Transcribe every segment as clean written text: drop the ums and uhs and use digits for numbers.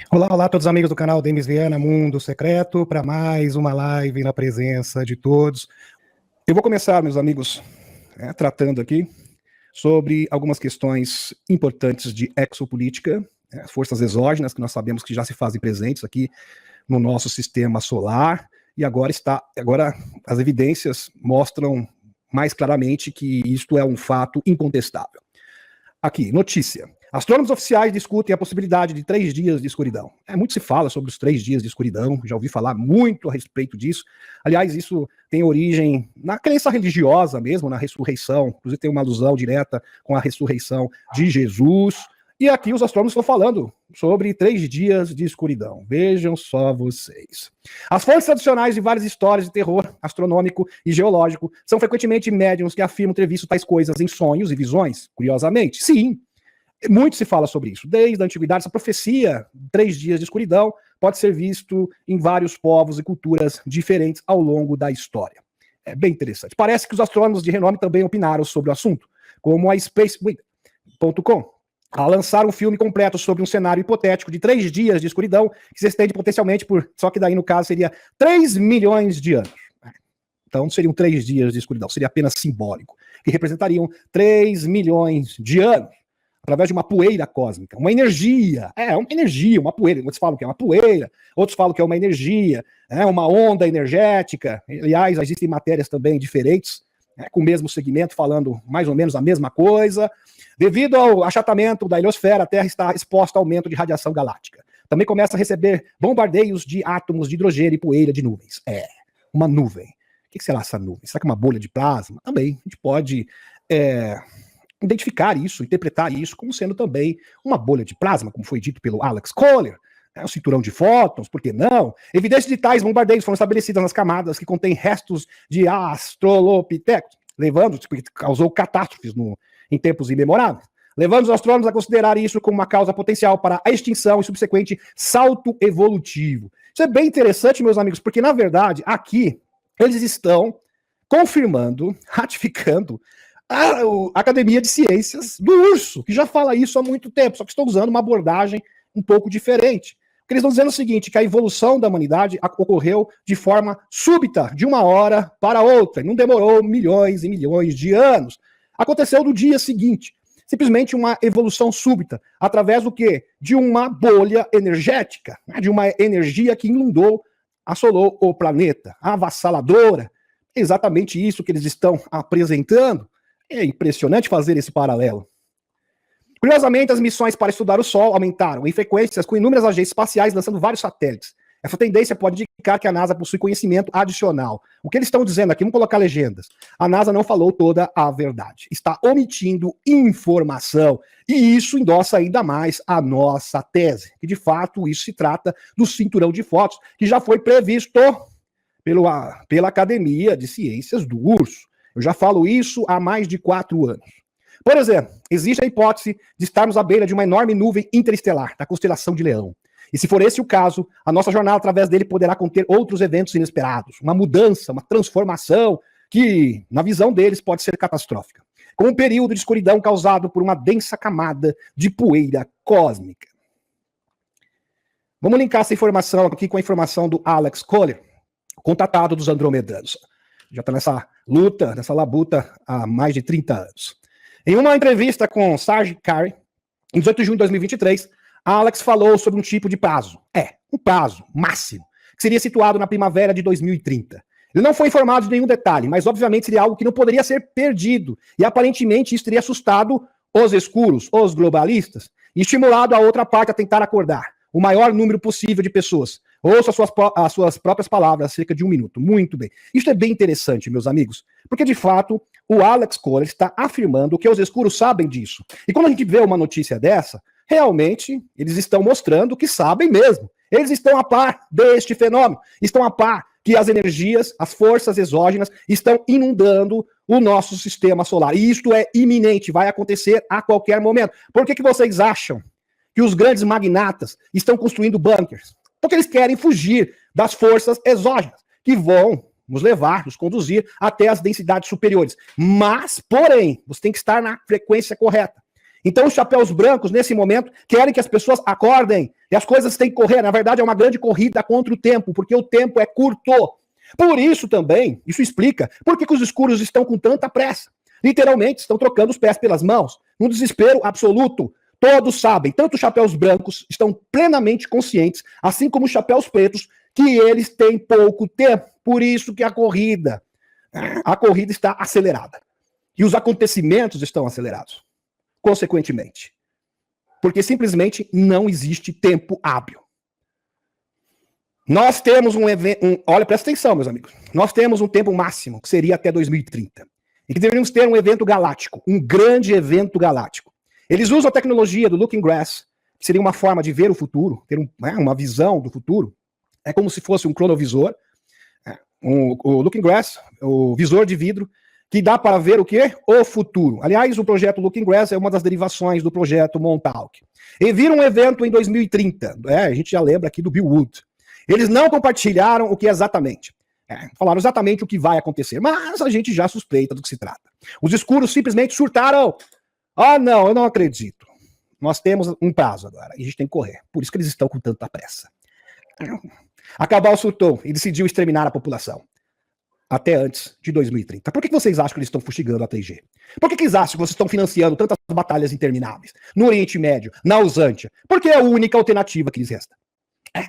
Olá, olá a todos os amigos do canal Denis Viana, Mundo Secreto, para mais uma live na presença de todos. Eu vou começar, meus amigos, tratando aqui sobre algumas questões importantes de exopolítica, forças exógenas que nós sabemos que já se fazem presentes aqui no nosso sistema solar, e agora as evidências mostram mais claramente que isto é um fato incontestável. Aqui, notícia. Astrônomos oficiais discutem a possibilidade de 3 dias de escuridão. Muito se fala sobre os 3 dias de escuridão, já ouvi falar muito a respeito disso. Aliás, isso tem origem na crença religiosa mesmo, na ressurreição. Inclusive tem uma alusão direta com a ressurreição de Jesus. E aqui os astrônomos estão falando sobre 3 dias de escuridão. Vejam só vocês. As fontes tradicionais de várias histórias de terror astronômico e geológico são frequentemente médiums que afirmam ter visto tais coisas em sonhos e visões. Curiosamente, sim. Muito se fala sobre isso. Desde a antiguidade, essa profecia, 3 dias de escuridão, pode ser visto em vários povos e culturas diferentes ao longo da história. É bem interessante. Parece que os astrônomos de renome também opinaram sobre o assunto, como a Spaceweek.com, a lançar um filme completo sobre um cenário hipotético de 3 dias de escuridão, que se estende potencialmente por, só que daí no caso seria 3 milhões de anos. Então não seriam 3 dias de escuridão, seria apenas simbólico, que representariam 3 milhões de anos. Através de uma poeira cósmica, uma energia, uma poeira, muitos falam que é uma poeira, outros falam que é uma energia, uma onda energética. Aliás, existem matérias também diferentes, com o mesmo segmento, falando mais ou menos a mesma coisa. Devido ao achatamento da heliosfera, a Terra está exposta ao aumento de radiação galáctica. Também começa a receber bombardeios de átomos de hidrogênio e poeira de nuvens. Uma nuvem. O que será essa nuvem? Será que é uma bolha de plasma? Também, a gente pode identificar isso, interpretar isso como sendo também uma bolha de plasma, como foi dito pelo Alex Collier, o cinturão de fótons, por que não? Evidências de tais bombardeios foram estabelecidas nas camadas que contêm restos de Australopithecus, que causou catástrofes em tempos imemoráveis, levando os astrônomos a considerar isso como uma causa potencial para a extinção e subsequente salto evolutivo. Isso é bem interessante, meus amigos, porque na verdade aqui eles estão confirmando, ratificando a Academia de Ciências do Urso, que já fala isso há muito tempo, só que estão usando uma abordagem um pouco diferente. Porque eles estão dizendo o seguinte, que a evolução da humanidade ocorreu de forma súbita, de uma hora para outra, e não demorou milhões e milhões de anos. Aconteceu no dia seguinte. Simplesmente uma evolução súbita, através do quê? De uma bolha energética, de uma energia que inundou, assolou o planeta, avassaladora. É exatamente isso que eles estão apresentando. É impressionante fazer esse paralelo. Curiosamente, as missões para estudar o Sol aumentaram em frequências com inúmeras agências espaciais lançando vários satélites. Essa tendência pode indicar que a NASA possui conhecimento adicional. O que eles estão dizendo aqui, vamos colocar legendas. A NASA não falou toda a verdade. Está omitindo informação. E isso endossa ainda mais a nossa tese. Que de fato isso se trata do cinturão de fótons, que já foi previsto pela Academia de Ciências do Urso. Eu já falo isso há mais de 4 anos. Por exemplo, existe a hipótese de estarmos à beira de uma enorme nuvem interestelar, da constelação de Leão. E se for esse o caso, a nossa jornada através dele poderá conter outros eventos inesperados, uma mudança, uma transformação, que, na visão deles, pode ser catastrófica. Com um período de escuridão causado por uma densa camada de poeira cósmica. Vamos linkar essa informação aqui com a informação do Alex Collier, contatado dos andromedanos. Já está nessa luta, nessa labuta há mais de 30 anos. Em uma entrevista com Serge Carey, em 18 de junho de 2023, Alex falou sobre um tipo de prazo. Um prazo máximo, que seria situado na primavera de 2030. Ele não foi informado de nenhum detalhe, mas obviamente seria algo que não poderia ser perdido. E aparentemente isso teria assustado os escuros, os globalistas, e estimulado a outra parte a tentar acordar o maior número possível de pessoas. Ouça as suas próprias palavras, cerca de 1 minuto. Muito bem. Isso é bem interessante, meus amigos, porque de fato o Alex Collier está afirmando que os escuros sabem disso. E quando a gente vê uma notícia dessa, realmente eles estão mostrando que sabem mesmo. Eles estão a par deste fenômeno, estão a par que as energias, as forças exógenas estão inundando o nosso sistema solar. E isto é iminente, vai acontecer a qualquer momento. Por que vocês acham que os grandes magnatas estão construindo bunkers? Porque eles querem fugir das forças exógenas, que vão nos levar, nos conduzir até as densidades superiores. Mas, porém, você tem que estar na frequência correta. Então os chapéus brancos, nesse momento, querem que as pessoas acordem, e as coisas têm que correr. Na verdade, é uma grande corrida contra o tempo, porque o tempo é curto. Por isso também, isso explica por que os escuros estão com tanta pressa. Literalmente, estão trocando os pés pelas mãos, num desespero absoluto. Todos sabem, tanto os chapéus brancos estão plenamente conscientes, assim como os chapéus pretos, que eles têm pouco tempo. Por isso que a corrida está acelerada. E os acontecimentos estão acelerados, consequentemente. Porque simplesmente não existe tempo hábil. Nós temos um evento... olha, presta atenção, meus amigos. Nós temos um tempo máximo, que seria até 2030. E que deveríamos ter um evento galáctico, um grande evento galáctico. Eles usam a tecnologia do Looking Glass, que seria uma forma de ver o futuro, ter uma visão do futuro. É como se fosse um cronovisor. O Looking Glass, o visor de vidro, que dá para ver o quê? O futuro. Aliás, o projeto Looking Glass é uma das derivações do projeto Montauk. E viram um evento em 2030. A gente já lembra aqui do Bill Wood. Eles não compartilharam o que exatamente. Falaram exatamente o que vai acontecer, mas a gente já suspeita do que se trata. Os escuros simplesmente surtaram. Ah, não, eu não acredito. Nós temos um prazo agora e a gente tem que correr. Por isso que eles estão com tanta pressa. A Cabal surtou e decidiu exterminar a população. Até antes de 2030. Por que vocês acham que eles estão fustigando a 3G? Por que eles acham que vocês estão financiando tantas batalhas intermináveis? No Oriente Médio, na Usântia? Porque é a única alternativa que lhes resta.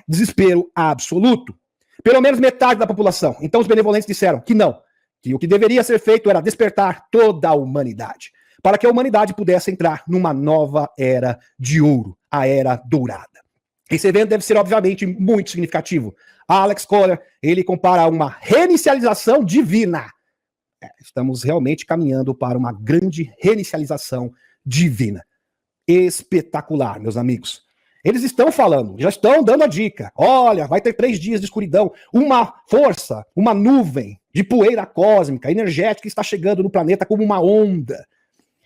Desespero absoluto. Pelo menos metade da população. Então os benevolentes disseram que não. Que o que deveria ser feito era despertar toda a humanidade. Para que a humanidade pudesse entrar numa nova era de ouro. A Era Dourada. Esse evento deve ser, obviamente, muito significativo. Alex Kohler, ele compara uma reinicialização divina. Estamos realmente caminhando para uma grande reinicialização divina. Espetacular, meus amigos. Eles estão falando, já estão dando a dica. Olha, vai ter 3 dias de escuridão. Uma força, uma nuvem de poeira cósmica, energética, está chegando no planeta como uma onda.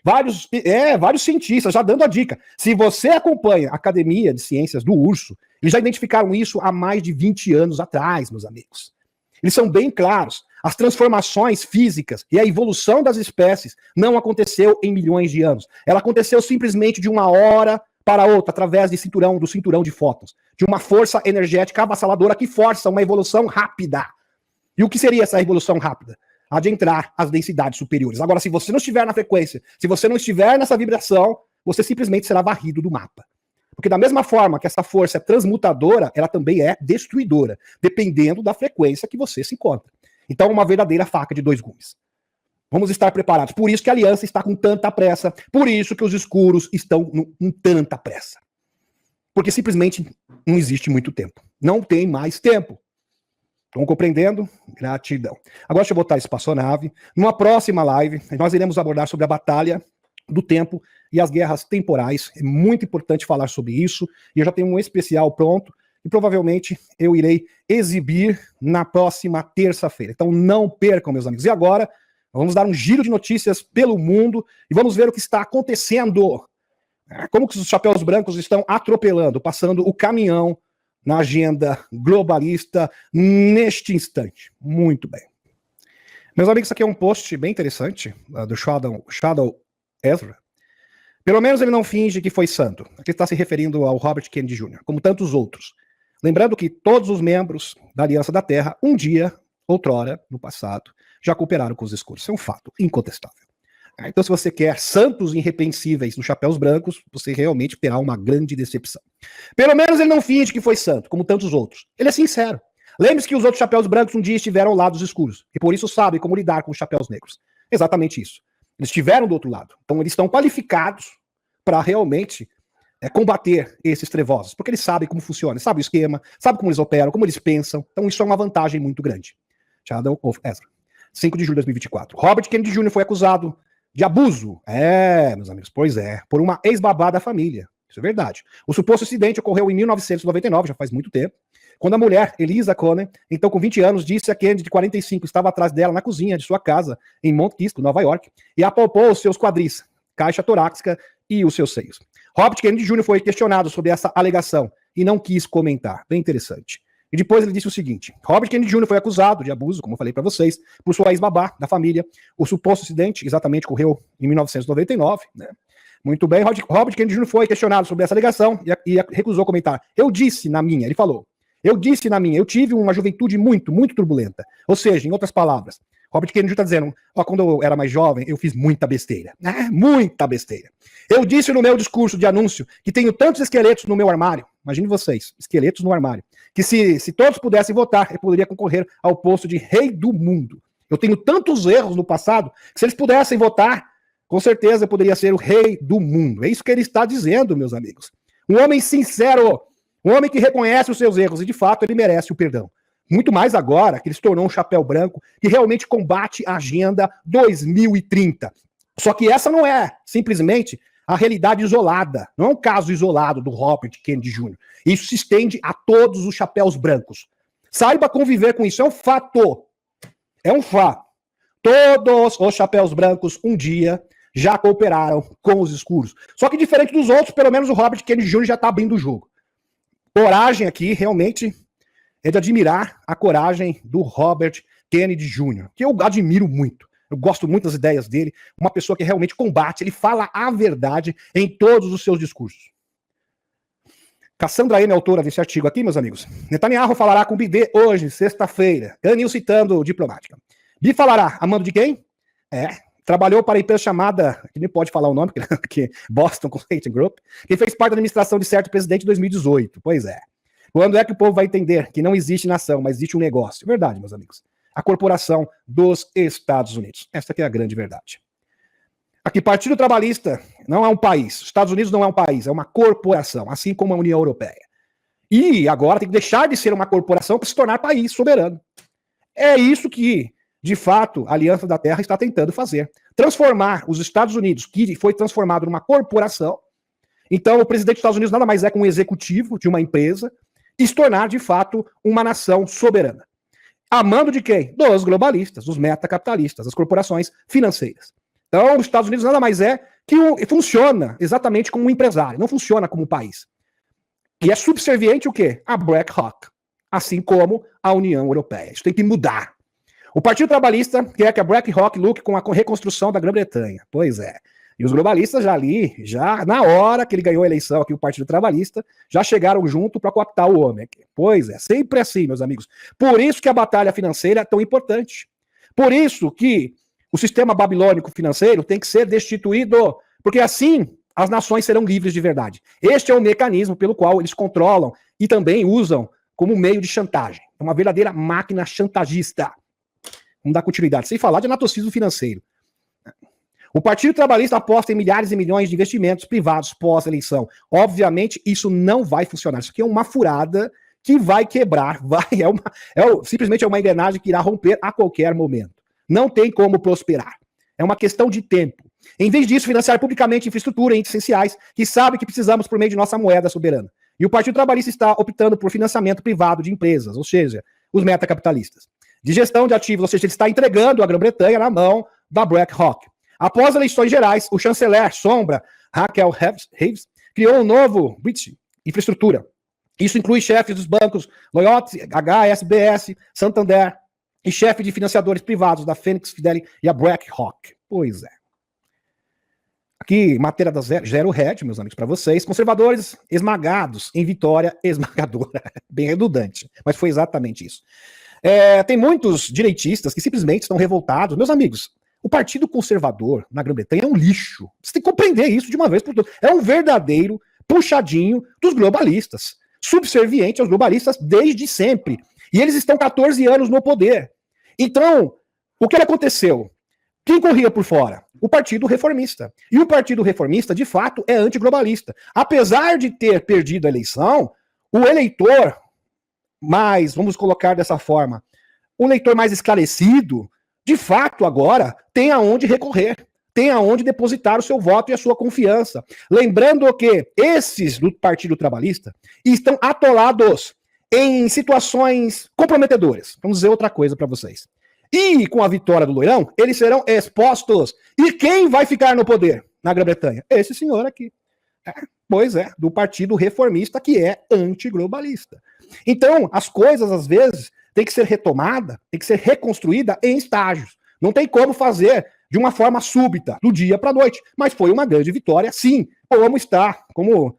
Vários cientistas já dando a dica. Se você acompanha a Academia de Ciências do Urso, eles já identificaram isso há mais de 20 anos atrás, meus amigos. Eles são bem claros. As transformações físicas e a evolução das espécies não aconteceu em milhões de anos. Ela aconteceu simplesmente de uma hora para outra, através do cinturão de fótons, de uma força energética avassaladora que força uma evolução rápida. E o que seria essa evolução rápida? A de entrar às densidades superiores. Agora, se você não estiver na frequência, se você não estiver nessa vibração, você simplesmente será varrido do mapa. Porque da mesma forma que essa força é transmutadora, ela também é destruidora, dependendo da frequência que você se encontra. Então, uma verdadeira faca de 2 gumes. Vamos estar preparados. Por isso que a Aliança está com tanta pressa, por isso que os escuros estão com tanta pressa. Porque simplesmente não existe muito tempo. Não tem mais tempo. Estão compreendendo? Gratidão. Agora deixa eu botar a espaçonave. Numa próxima live, nós iremos abordar sobre a batalha do tempo e as guerras temporais. É muito importante falar sobre isso. E eu já tenho um especial pronto e provavelmente eu irei exibir na próxima terça-feira. Então não percam, meus amigos. E agora, vamos dar um giro de notícias pelo mundo e vamos ver o que está acontecendo. Como que os chapéus brancos estão atropelando, passando o caminhão na agenda globalista neste instante. Muito bem. Meus amigos, isso aqui é um post bem interessante do Shadow Ezra. Pelo menos ele não finge que foi santo. Aqui está se referindo ao Robert Kennedy Jr., como tantos outros. Lembrando que todos os membros da Aliança da Terra, um dia, outrora, no passado, já cooperaram com os escuros. Isso é um fato incontestável. Então, se você quer santos irrepreensíveis nos chapéus brancos, você realmente terá uma grande decepção. Pelo menos ele não finge que foi santo, como tantos outros. Ele é sincero. Lembre-se que os outros chapéus brancos um dia estiveram ao lado dos escuros, e por isso sabem como lidar com os chapéus negros. Exatamente isso. Eles estiveram do outro lado. Então, eles estão qualificados para realmente combater esses trevosos, porque eles sabem como funciona, sabem o esquema, sabem como eles operam, como eles pensam. Então, isso é uma vantagem muito grande. Shadow of Ezra. 5 de julho de 2024. Robert Kennedy Jr. foi acusado de abuso. Meus amigos, pois é. Por uma ex-babá da família. Isso é verdade. O suposto acidente ocorreu em 1999, já faz muito tempo, quando a mulher, Elisa Conan, então com 20 anos, disse a Kennedy, de 45, estava atrás dela na cozinha de sua casa, em Monte Cristo, Nova York, e apalpou os seus quadris, caixa torácica e os seus seios. Robert Kennedy Jr. foi questionado sobre essa alegação e não quis comentar. Bem interessante. E depois ele disse o seguinte: Robert Kennedy Jr. foi acusado de abuso, como eu falei para vocês, por sua ex-babá da família. O suposto acidente exatamente ocorreu em 1999, né? Muito bem, Robert Kennedy Jr. foi questionado sobre essa alegação e recusou comentar. Ele falou, eu tive uma juventude muito, muito turbulenta. Ou seja, em outras palavras, Robert Kennedy está dizendo, quando eu era mais jovem, eu fiz muita besteira. Muita besteira. Eu disse no meu discurso de anúncio que tenho tantos esqueletos no meu armário, imagine vocês, esqueletos no armário, que se todos pudessem votar, eu poderia concorrer ao posto de rei do mundo. Eu tenho tantos erros no passado, que se eles pudessem votar, com certeza eu poderia ser o rei do mundo. É isso que ele está dizendo, meus amigos. Um homem sincero, um homem que reconhece os seus erros e, de fato, ele merece o perdão. Muito mais agora que ele se tornou um chapéu branco que realmente combate a Agenda 2030. Só que essa não é simplesmente a realidade isolada. Não é um caso isolado do Robert Kennedy Jr. Isso se estende a todos os chapéus brancos. Saiba conviver com isso. É um fato. É um fato. Todos os chapéus brancos um dia já cooperaram com os escuros. Só que diferente dos outros, pelo menos o Robert Kennedy Jr. já está abrindo o jogo. Coragem aqui, realmente, é de admirar a coragem do Robert Kennedy Jr., que eu admiro muito. Eu gosto muito das ideias dele, uma pessoa que realmente combate, ele fala a verdade em todos os seus discursos. Cassandra M, autora desse artigo aqui, meus amigos. Netanyahu falará com Bidê hoje, sexta-feira. Daniel citando diplomática. Bi falará, a mando de quem? Trabalhou para a empresa chamada, que nem pode falar o nome, que Boston Consulting Group, que fez parte da administração de certo presidente em 2018. Pois é. Quando é que o povo vai entender que não existe nação, mas existe um negócio? Verdade, meus amigos. A corporação dos Estados Unidos. Essa aqui é a grande verdade. Aqui, Partido Trabalhista não é um país. Os Estados Unidos não é um país, é uma corporação, assim como a União Europeia. E agora tem que deixar de ser uma corporação para se tornar país soberano. É isso que, de fato, a Aliança da Terra está tentando fazer. Transformar os Estados Unidos, que foi transformado numa corporação. Então, o presidente dos Estados Unidos nada mais é que um executivo de uma empresa, e se tornar, de fato, uma nação soberana. A mando de quem? Dos globalistas, dos metacapitalistas, das corporações financeiras. Então, os Estados Unidos nada mais é que funciona exatamente como um empresário, não funciona como um país. E é subserviente o quê? A BlackRock, assim como a União Europeia. Isso tem que mudar. O Partido Trabalhista quer que a BlackRock lute com a reconstrução da Grã-Bretanha. Pois é. E os globalistas já na hora que ele ganhou a eleição aqui, o Partido Trabalhista, já chegaram junto para cooptar o homem aqui. Pois é, sempre assim, meus amigos. Por isso que a batalha financeira é tão importante. Por isso que o sistema babilônico financeiro tem que ser destituído, porque assim as nações serão livres de verdade. Este é o mecanismo pelo qual eles controlam e também usam como meio de chantagem. É uma verdadeira máquina chantagista. Vamos dar continuidade, sem falar de anatocismo financeiro. O Partido Trabalhista aposta em milhares e milhões de investimentos privados pós-eleição. Obviamente, isso não vai funcionar. Isso aqui é uma furada que vai quebrar. Simplesmente é uma engrenagem que irá romper a qualquer momento. Não tem como prosperar. É uma questão de tempo. Em vez disso, financiar publicamente infraestrutura e entes essenciais que sabe que precisamos por meio de nossa moeda soberana. E o Partido Trabalhista está optando por financiamento privado de empresas, ou seja, os metacapitalistas. De gestão de ativos, ou seja, ele está entregando a Grã-Bretanha na mão da BlackRock. Após eleições gerais, o chanceler sombra Raquel Reeves criou um novo British infraestrutura. Isso inclui chefes dos bancos Loyot, HSBC, Santander e chefe de financiadores privados da Phoenix Fidelity e a BlackRock. Pois é. Aqui, matéria da Zero Hedge, meus amigos, para vocês. Conservadores esmagados em vitória esmagadora. Bem redundante, mas foi exatamente isso. Tem muitos direitistas que simplesmente estão revoltados. Meus amigos, o Partido Conservador na Grã-Bretanha é um lixo. Você tem que compreender isso de uma vez por todas. É um verdadeiro puxadinho dos globalistas. Subserviente aos globalistas desde sempre. E eles estão 14 anos no poder. Então, o que aconteceu? Quem corria por fora? O Partido Reformista. E o Partido Reformista, de fato, é antiglobalista. Apesar de ter perdido a eleição, o eleitor mais, vamos colocar dessa forma, o eleitor mais esclarecido, de fato, agora, tem aonde recorrer, tem aonde depositar o seu voto e a sua confiança. Lembrando que esses do Partido Trabalhista estão atolados em situações comprometedoras. Vamos dizer outra coisa para vocês. E com a vitória do Loirão, eles serão expostos. E quem vai ficar no poder na Grã-Bretanha? Esse senhor aqui. Pois é, do Partido Reformista, que é antiglobalista. Então, as coisas, às vezes, tem que ser retomada, tem que ser reconstruída em estágios. Não tem como fazer de uma forma súbita, do dia para a noite. Mas foi uma grande vitória, sim, como está, como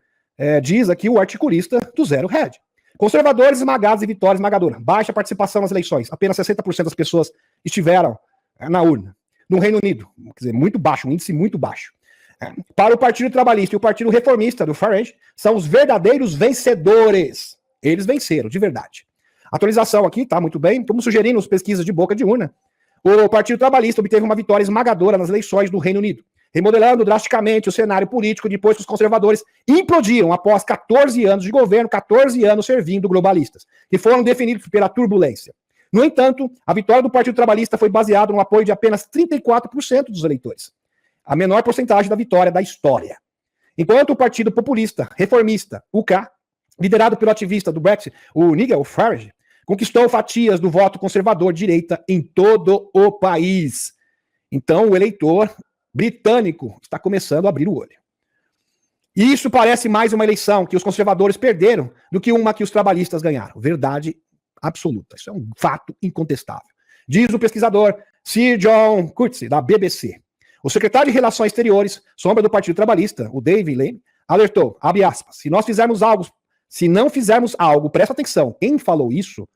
diz aqui o articulista do Zero Hedge. Conservadores esmagados e vitória esmagadora. Baixa participação nas eleições. Apenas 60% das pessoas estiveram na urna. No Reino Unido, quer dizer, muito baixo, um índice muito baixo. Para o Partido Trabalhista e o Partido Reformista do Farage, são os verdadeiros vencedores. Eles venceram, de verdade. Atualização aqui, tá muito bem. Como sugerindo as pesquisas de boca de urna, o Partido Trabalhista obteve uma vitória esmagadora nas eleições do Reino Unido, remodelando drasticamente o cenário político depois que os conservadores implodiram após 14 anos de governo, 14 anos servindo globalistas, que foram definidos pela turbulência. No entanto, a vitória do Partido Trabalhista foi baseada no apoio de apenas 34% dos eleitores, a menor porcentagem da vitória da história. Enquanto o Partido Populista, Reformista, UK, liderado pelo ativista do Brexit, o Nigel Farage, conquistou fatias do voto conservador de direita em todo o país. Então, o eleitor britânico está começando a abrir o olho. E isso parece mais uma eleição que os conservadores perderam do que uma que os trabalhistas ganharam. Verdade absoluta. Isso é um fato incontestável. Diz o pesquisador Sir John Coetzee, da BBC. O secretário de Relações Exteriores, sombra do Partido Trabalhista, o David Lammy, alertou, abre aspas, se não fizermos algo, presta atenção, quem falou isso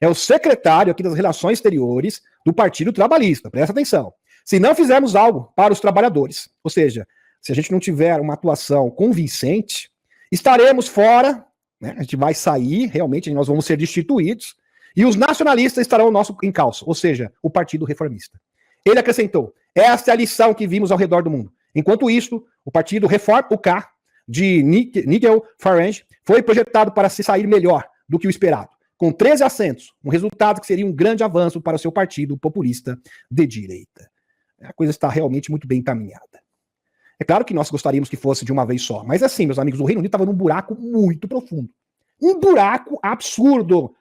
é o secretário aqui das Relações Exteriores do Partido Trabalhista, presta atenção. Se não fizermos algo para os trabalhadores, ou seja, se a gente não tiver uma atuação convincente, estaremos fora, né? A gente vai sair, realmente nós vamos ser destituídos, e os nacionalistas estarão no nosso encalço, ou seja, o Partido Reformista. Ele acrescentou, esta é a lição que vimos ao redor do mundo. Enquanto isso, o Partido Reform UK, de Nigel Farage, foi projetado para se sair melhor do que o esperado, com 13 assentos, um resultado que seria um grande avanço para o seu partido populista de direita. A coisa está realmente muito bem encaminhada. É claro que nós gostaríamos que fosse de uma vez só, mas assim, meus amigos, o Reino Unido estava num buraco muito profundo. Um buraco absurdo.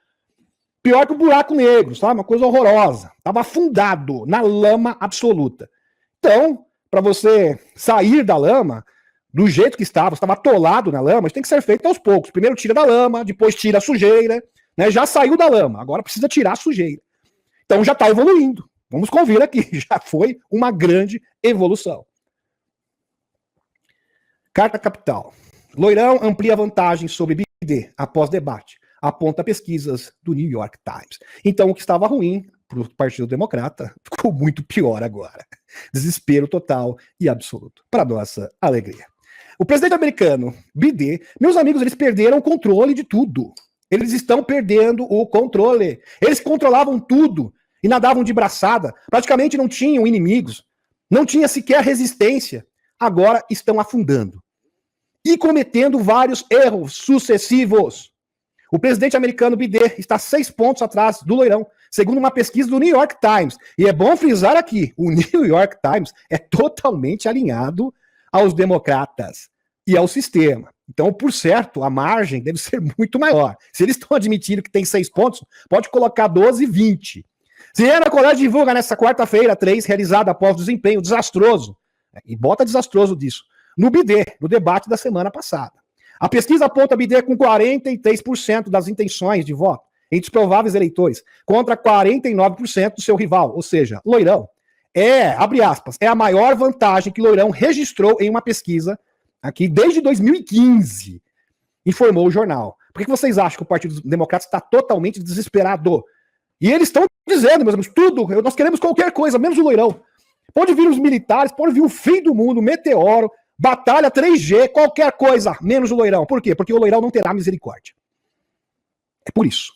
Pior que o buraco negro, sabe? Uma coisa horrorosa. Estava afundado na lama absoluta. Então, para você sair da lama, do jeito que estava atolado na lama, isso tem que ser feito aos poucos. Primeiro tira da lama, depois tira a sujeira, né? Já saiu da lama, agora precisa tirar a sujeira. Então já está evoluindo. Vamos convir aqui, já foi uma grande evolução. Carta Capital. Loirão amplia vantagem sobre BD após debate. Aponta pesquisas do New York Times. Então o que estava ruim para o Partido Democrata ficou muito pior agora. Desespero total e absoluto. Para nossa alegria. O presidente americano, BD, meus amigos, eles perderam o controle de tudo. Eles estão perdendo o controle. Eles controlavam tudo e nadavam de braçada. Praticamente não tinham inimigos. Não tinha sequer resistência. Agora estão afundando. E cometendo vários erros sucessivos. O presidente americano BD está 6 pontos atrás do Loirão, segundo uma pesquisa do New York Times. E é bom frisar aqui, o New York Times é totalmente alinhado aos democratas e ao sistema. Então, por certo, a margem deve ser muito maior. Se eles estão admitindo que tem 6 pontos, pode colocar 12 e 20. Siena College divulga nessa quarta-feira 3, realizada após desempenho desastroso, e bota desastroso disso, no BD, no debate da semana passada. A pesquisa aponta BD com 43% das intenções de voto entre os prováveis eleitores, contra 49% do seu rival, ou seja, Loirão. Abre aspas, é a maior vantagem que Loirão registrou em uma pesquisa aqui desde 2015, informou o jornal. Por que vocês acham que o Partido Democrata está totalmente desesperado? E eles estão dizendo, meus amigos, tudo, nós queremos qualquer coisa, menos o Loirão. Pode vir os militares, pode vir o fim do mundo, meteoro, batalha 3G, qualquer coisa, menos o Loirão. Por quê? Porque o Loirão não terá misericórdia. É por isso.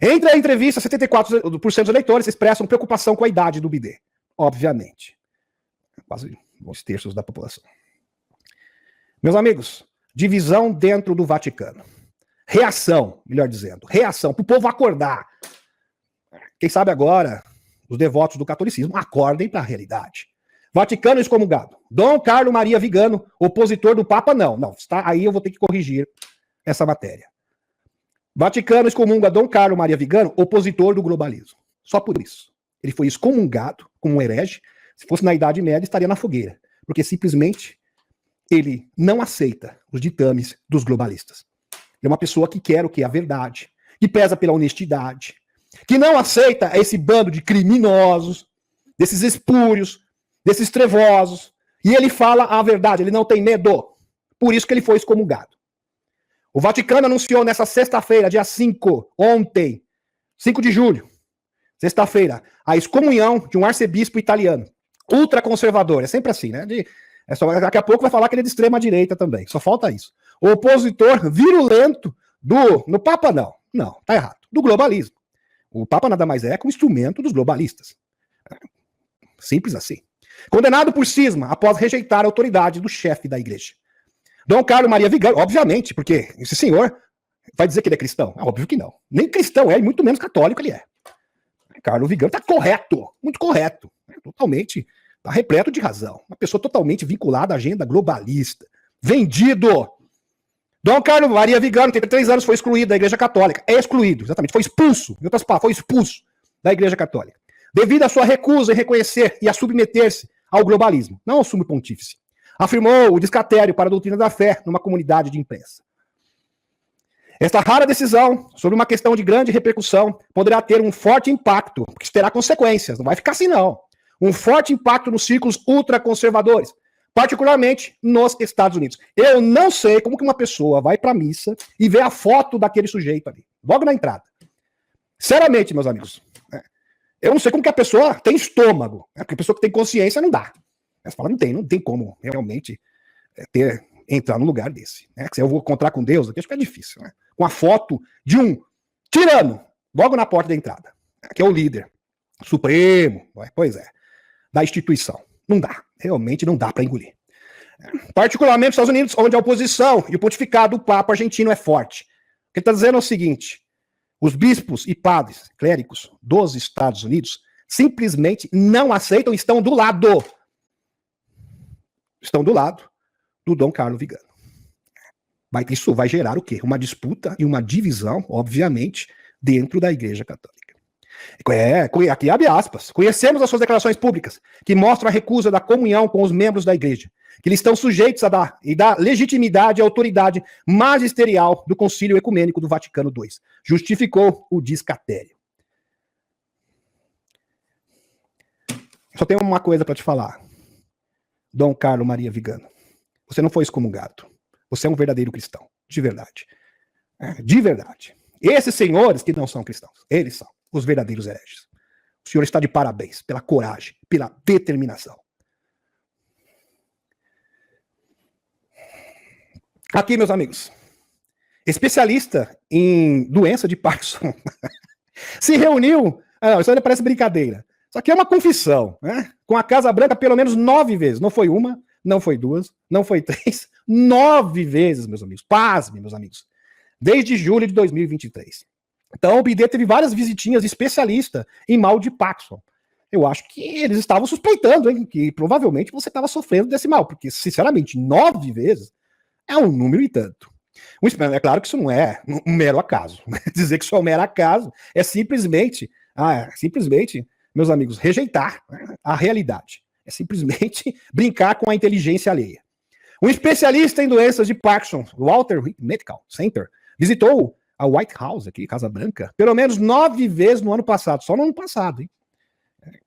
Entre a entrevista, 74% dos eleitores expressam preocupação com a idade do BD. Obviamente. Quase 2/3 da população. Meus amigos, divisão dentro do Vaticano. Reação, melhor dizendo. Reação, para o povo acordar. Quem sabe agora, os devotos do catolicismo acordem para a realidade. Vaticano excomungado. Dom Carlo Maria Vigano, opositor do Papa, não. Não, está, aí eu vou ter que corrigir essa matéria. Vaticano excomunga Dom Carlo Maria Vigano, opositor do globalismo. Só por isso. Ele foi excomungado como um herege. Se fosse na Idade Média, estaria na fogueira. Porque simplesmente ele não aceita os ditames dos globalistas. Ele é uma pessoa que quer o quê? A verdade. Que pesa pela honestidade. que não aceita esse bando de criminosos, desses espúrios, desses trevosos, e ele fala a verdade, ele não tem medo. Por isso que ele foi excomungado. O Vaticano anunciou nessa sexta-feira, dia 5, ontem, 5 de julho, sexta-feira, a excomunhão de um arcebispo italiano, ultraconservador, é sempre assim, né? Daqui a pouco vai falar que ele é de extrema-direita também, só falta isso. O opositor virulento no Papa, não, tá errado, do globalismo. O Papa nada mais é que um instrumento dos globalistas. Simples assim. Condenado por cisma após rejeitar a autoridade do chefe da igreja. Dom Carlo Maria Vigano, obviamente, porque esse senhor vai dizer que ele é cristão? Óbvio que não. Nem cristão é, e muito menos católico ele é. Carlo Vigano está correto, muito correto. Totalmente, está repleto de razão. Uma pessoa totalmente vinculada à agenda globalista. Vendido! Dom Carlo Maria Vigano, tem 3 anos, foi excluído da Igreja Católica. É excluído, exatamente. Foi expulso, em outras palavras, foi expulso da Igreja Católica. Devido à sua recusa em reconhecer e a submeter-se ao globalismo, não ao sumo pontífice. Afirmou o descatério para a doutrina da fé numa comunidade de imprensa. Esta rara decisão sobre uma questão de grande repercussão poderá ter um forte impacto, porque isso terá consequências, não vai ficar assim não. Um forte impacto nos círculos ultraconservadores, particularmente nos Estados Unidos. Eu não sei como que uma pessoa vai para a missa e vê a foto daquele sujeito ali, logo na entrada. Sinceramente, meus amigos, eu não sei como que a pessoa tem estômago, porque a pessoa que tem consciência não dá. Você fala, não tem como realmente entrar num lugar desse. Se eu vou encontrar com Deus, aqui acho que é difícil, né? Com a foto de um tirano, logo na porta da entrada, que é o líder supremo, pois é, da instituição. Não dá, realmente não dá para engolir. Particularmente nos Estados Unidos, onde a oposição e o pontificado do Papa argentino é forte. O que ele está dizendo é o seguinte: os bispos e padres, clérigos dos Estados Unidos, simplesmente não aceitam, estão do lado do Dom Carlo Vigano. Isso vai gerar o quê? Uma disputa e uma divisão, obviamente, dentro da Igreja Católica. Aqui abre aspas. Conhecemos as suas declarações públicas, que mostram a recusa da comunhão com os membros da Igreja, que eles estão sujeitos a dar e da legitimidade e autoridade magisterial do Concílio Ecumênico do Vaticano II. Justificou o descatério. Só tenho uma coisa para te falar, Dom Carlo Maria Vigano. Você não foi excomungado. Você é um verdadeiro cristão. De verdade. De verdade. Esses senhores que não são cristãos, eles são os verdadeiros hereges. O senhor está de parabéns pela coragem, pela determinação. Aqui, meus amigos, especialista em doença de Parkinson se reuniu, isso ainda parece brincadeira, isso aqui é uma confissão, né? Com a Casa Branca pelo menos 9 vezes, não foi uma, não foi 2, não foi 3, 9 vezes, meus amigos, pasme, meus amigos, desde julho de 2023. Então o BD teve várias visitinhas de especialista em mal de Parkinson. Eu acho que eles estavam suspeitando, hein, que provavelmente você estava sofrendo desse mal, porque, sinceramente, 9 vezes é um número e tanto. É claro que isso não é um mero acaso. Dizer que isso é um mero acaso é simplesmente, meus amigos, rejeitar a realidade. É simplesmente brincar com a inteligência alheia. Um especialista em doenças de Parkinson, Walter Reed Medical Center, visitou a White House, aqui, Casa Branca, pelo menos 9 vezes no ano passado, só no ano passado, hein?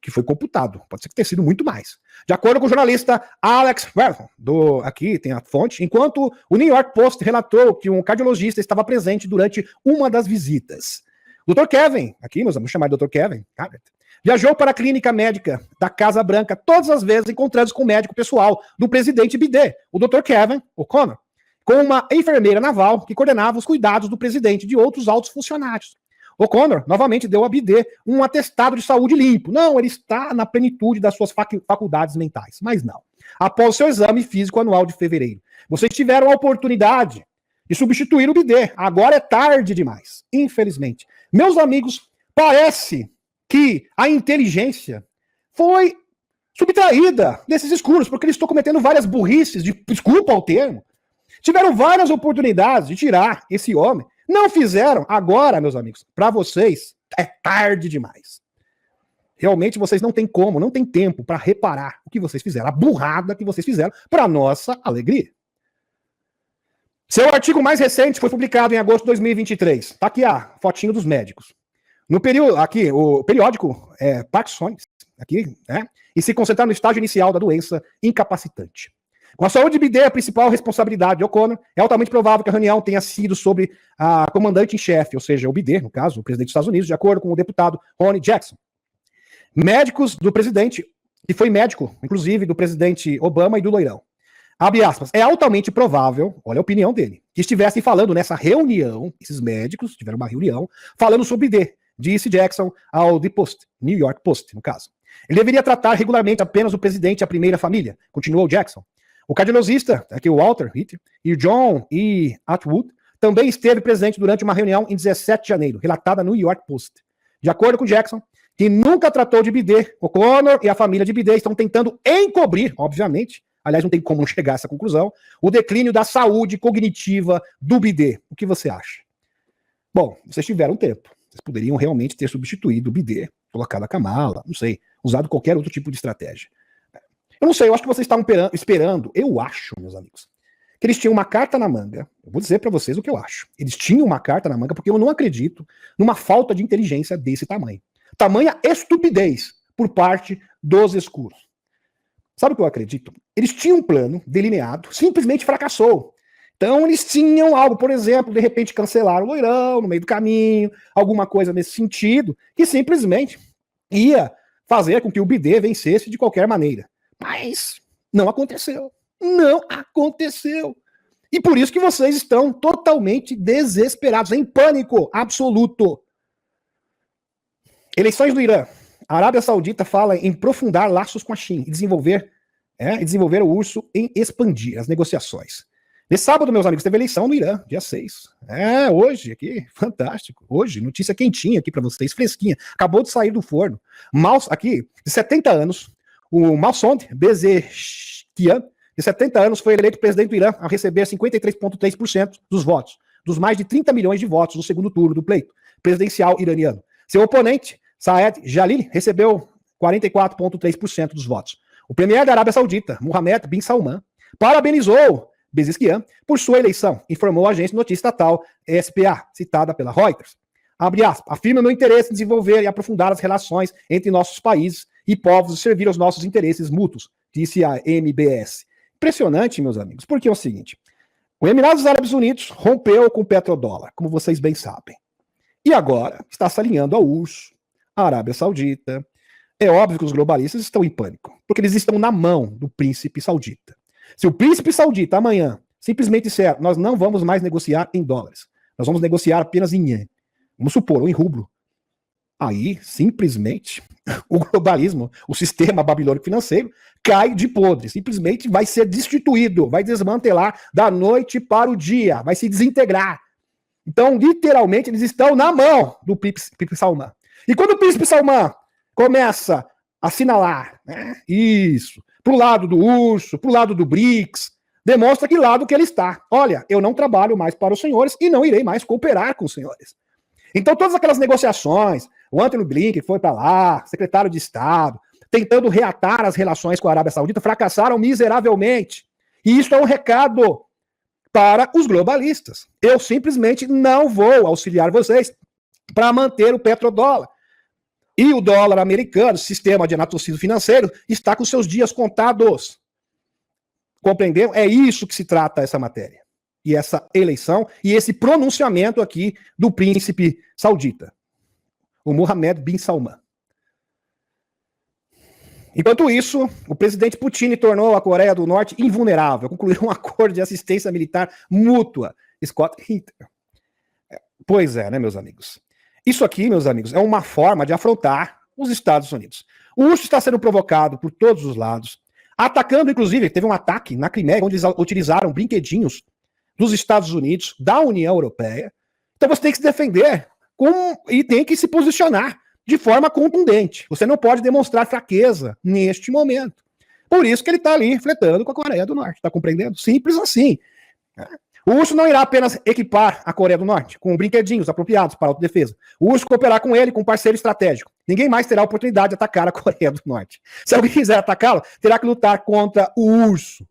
Que foi computado, pode ser que tenha sido muito mais. De acordo com o jornalista Alex Vernon, aqui tem a fonte, enquanto o New York Post relatou que um cardiologista estava presente durante uma das visitas. O Dr. Kevin, aqui nós vamos chamar de Dr. Kevin, viajou para a clínica médica da Casa Branca todas as vezes encontrando-se com o médico pessoal do presidente Biden, o Dr. Kevin O'Connor, com uma enfermeira naval que coordenava os cuidados do presidente e de outros altos funcionários. O'Connor novamente deu a Biden um atestado de saúde limpo. Não, ele está na plenitude das suas faculdades mentais. Mas não. Após o seu exame físico anual de fevereiro, vocês tiveram a oportunidade de substituir o Biden. Agora é tarde demais, infelizmente. Meus amigos, parece que a inteligência foi subtraída desses escuros, porque eles estão cometendo várias burrices, desculpa o termo. Tiveram várias oportunidades de tirar esse homem. Não fizeram. Agora, meus amigos, para vocês é tarde demais. Realmente vocês não têm como, não tem tempo para reparar o que vocês fizeram, a burrada que vocês fizeram, para nossa alegria. Seu artigo mais recente foi publicado em agosto de 2023. Tá aqui a fotinho dos médicos. No período, aqui, o periódico Parkinson's, aqui, né? E se concentrar no estágio inicial da doença incapacitante. Com a saúde de BD a principal responsabilidade de O'Connor, é altamente provável que a reunião tenha sido sobre a comandante em chefe, ou seja, o BD, no caso, o presidente dos Estados Unidos, de acordo com o deputado Ronnie Jackson. Médicos do presidente, que foi médico, inclusive, do presidente Obama e do Loirão. Abre aspas. É altamente provável, olha a opinião dele, que estivessem falando nessa reunião, esses médicos tiveram uma reunião, falando sobre BD, disse Jackson ao The Post, New York Post, no caso. Ele deveria tratar regularmente apenas o presidente e a primeira família, continuou Jackson. O cardiologista, aqui o Walter Ritter, e o John E. Atwood, também esteve presente durante uma reunião em 17 de janeiro, relatada no New York Post. De acordo com Jackson, que nunca tratou de BD, O'Connor e a família de BD estão tentando encobrir, obviamente, aliás, não tem como chegar a essa conclusão, o declínio da saúde cognitiva do BD. O que você acha? Bom, vocês tiveram tempo. Vocês poderiam realmente ter substituído o BD, colocado a Kamala, não sei, usado qualquer outro tipo de estratégia. Eu não sei, eu acho que vocês estavam esperando, eu acho, meus amigos, que eles tinham uma carta na manga. Eu vou dizer para vocês o que eu acho. Eles tinham uma carta na manga porque eu não acredito numa falta de inteligência desse tamanho. Tamanha estupidez por parte dos escuros. Sabe o que eu acredito? Eles tinham um plano delineado, simplesmente fracassou. Então eles tinham algo, por exemplo, de repente cancelar o Loirão no meio do caminho, alguma coisa nesse sentido, que simplesmente ia fazer com que o BD vencesse de qualquer maneira. Mas não aconteceu. Não aconteceu. E por isso que vocês estão totalmente desesperados, em pânico absoluto. Eleições do Irã. A Arábia Saudita fala em aprofundar laços com a China e desenvolver o urso em expandir as negociações. Nesse sábado, meus amigos, teve eleição no Irã, dia 6. Hoje aqui, fantástico. Hoje, notícia quentinha aqui para vocês, fresquinha. Acabou de sair do forno. Aqui, de 70 anos, o Massoud Pezeshkian, de 70 anos, foi eleito presidente do Irã ao receber 53,3% dos votos, dos mais de 30 milhões de votos no segundo turno do pleito presidencial iraniano. Seu oponente, Saad Jalil, recebeu 44,3% dos votos. O premier da Arábia Saudita, Mohammed bin Salman, parabenizou Pezeshkian por sua eleição, informou a agência de notícia estatal SPA, citada pela Reuters. Abre aspas, afirma meu interesse em desenvolver e aprofundar as relações entre nossos países e povos e servir aos nossos interesses mútuos, disse a MBS. Impressionante, meus amigos, porque é o seguinte, o Emirados Árabes Unidos rompeu com o petrodólar, como vocês bem sabem, e agora está se alinhando ao urso, a Arábia Saudita. É óbvio que os globalistas estão em pânico, porque eles estão na mão do príncipe saudita. Se o príncipe saudita amanhã simplesmente disser, nós não vamos mais negociar em dólares, nós vamos negociar apenas em ien, vamos supor, ou em rublo, aí simplesmente o globalismo, o sistema babilônico financeiro cai de podre, simplesmente vai ser destituído, vai desmantelar da noite para o dia, vai se desintegrar. Então, literalmente, eles estão na mão do príncipe Salman. E quando o príncipe Salman começa a assinalar, isso, pro lado do urso, pro lado do BRICS, demonstra que lado que ele está. Olha, eu não trabalho mais para os senhores e não irei mais cooperar com os senhores. Então, todas aquelas negociações, o Antony Blinken foi para lá, secretário de Estado, tentando reatar as relações com a Arábia Saudita, fracassaram miseravelmente. E isso é um recado para os globalistas. Eu simplesmente não vou auxiliar vocês para manter o petrodólar. E o dólar americano, sistema de anatorcismo financeiro, está com seus dias contados. Compreendeu? É isso que se trata essa matéria. E essa eleição, e esse pronunciamento aqui do príncipe saudita, o Mohammed bin Salman. Enquanto isso, o presidente Putin tornou a Coreia do Norte invulnerável, concluiu um acordo de assistência militar mútua. Scott Ritter. Pois é, né, meus amigos? Isso aqui, meus amigos, é uma forma de afrontar os Estados Unidos. O urso está sendo provocado por todos os lados, atacando, inclusive, teve um ataque na Crimeia, onde eles utilizaram brinquedinhos dos Estados Unidos, da União Europeia. Então você tem que se defender e tem que se posicionar de forma contundente. Você não pode demonstrar fraqueza neste momento. Por isso que ele está ali flertando com a Coreia do Norte, está compreendendo? Simples assim. O urso não irá apenas equipar a Coreia do Norte com brinquedinhos apropriados para a autodefesa. O urso cooperar com ele, com um parceiro estratégico. Ninguém mais terá a oportunidade de atacar a Coreia do Norte. Se alguém quiser atacá-lo, terá que lutar contra o urso.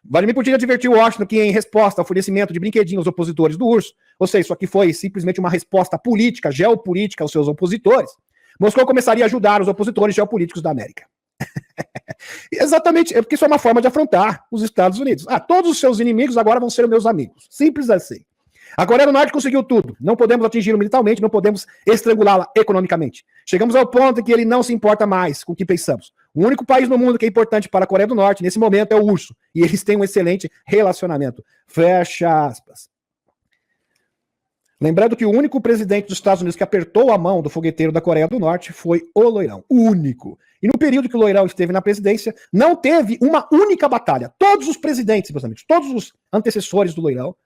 Vladimir Putin advertiu Washington que, em resposta ao fornecimento de brinquedinhos aos opositores do urso, ou seja, isso aqui foi simplesmente uma resposta política, geopolítica aos seus opositores, Moscou começaria a ajudar os opositores geopolíticos da América. Exatamente, é porque isso é uma forma de afrontar os Estados Unidos. Todos os seus inimigos agora vão ser meus amigos. Simples assim. A Coreia do Norte conseguiu tudo. Não podemos atingi-lo militarmente, não podemos estrangulá-la economicamente. Chegamos ao ponto em que ele não se importa mais com o que pensamos. O único país no mundo que é importante para a Coreia do Norte, nesse momento, é o urso. E eles têm um excelente relacionamento. Fecha aspas. Lembrando que o único presidente dos Estados Unidos que apertou a mão do fogueteiro da Coreia do Norte foi o Loirão. O único. E no período que o Loirão esteve na presidência, não teve uma única batalha. Todos os presidentes, meus amigos, todos os antecessores do Loirão,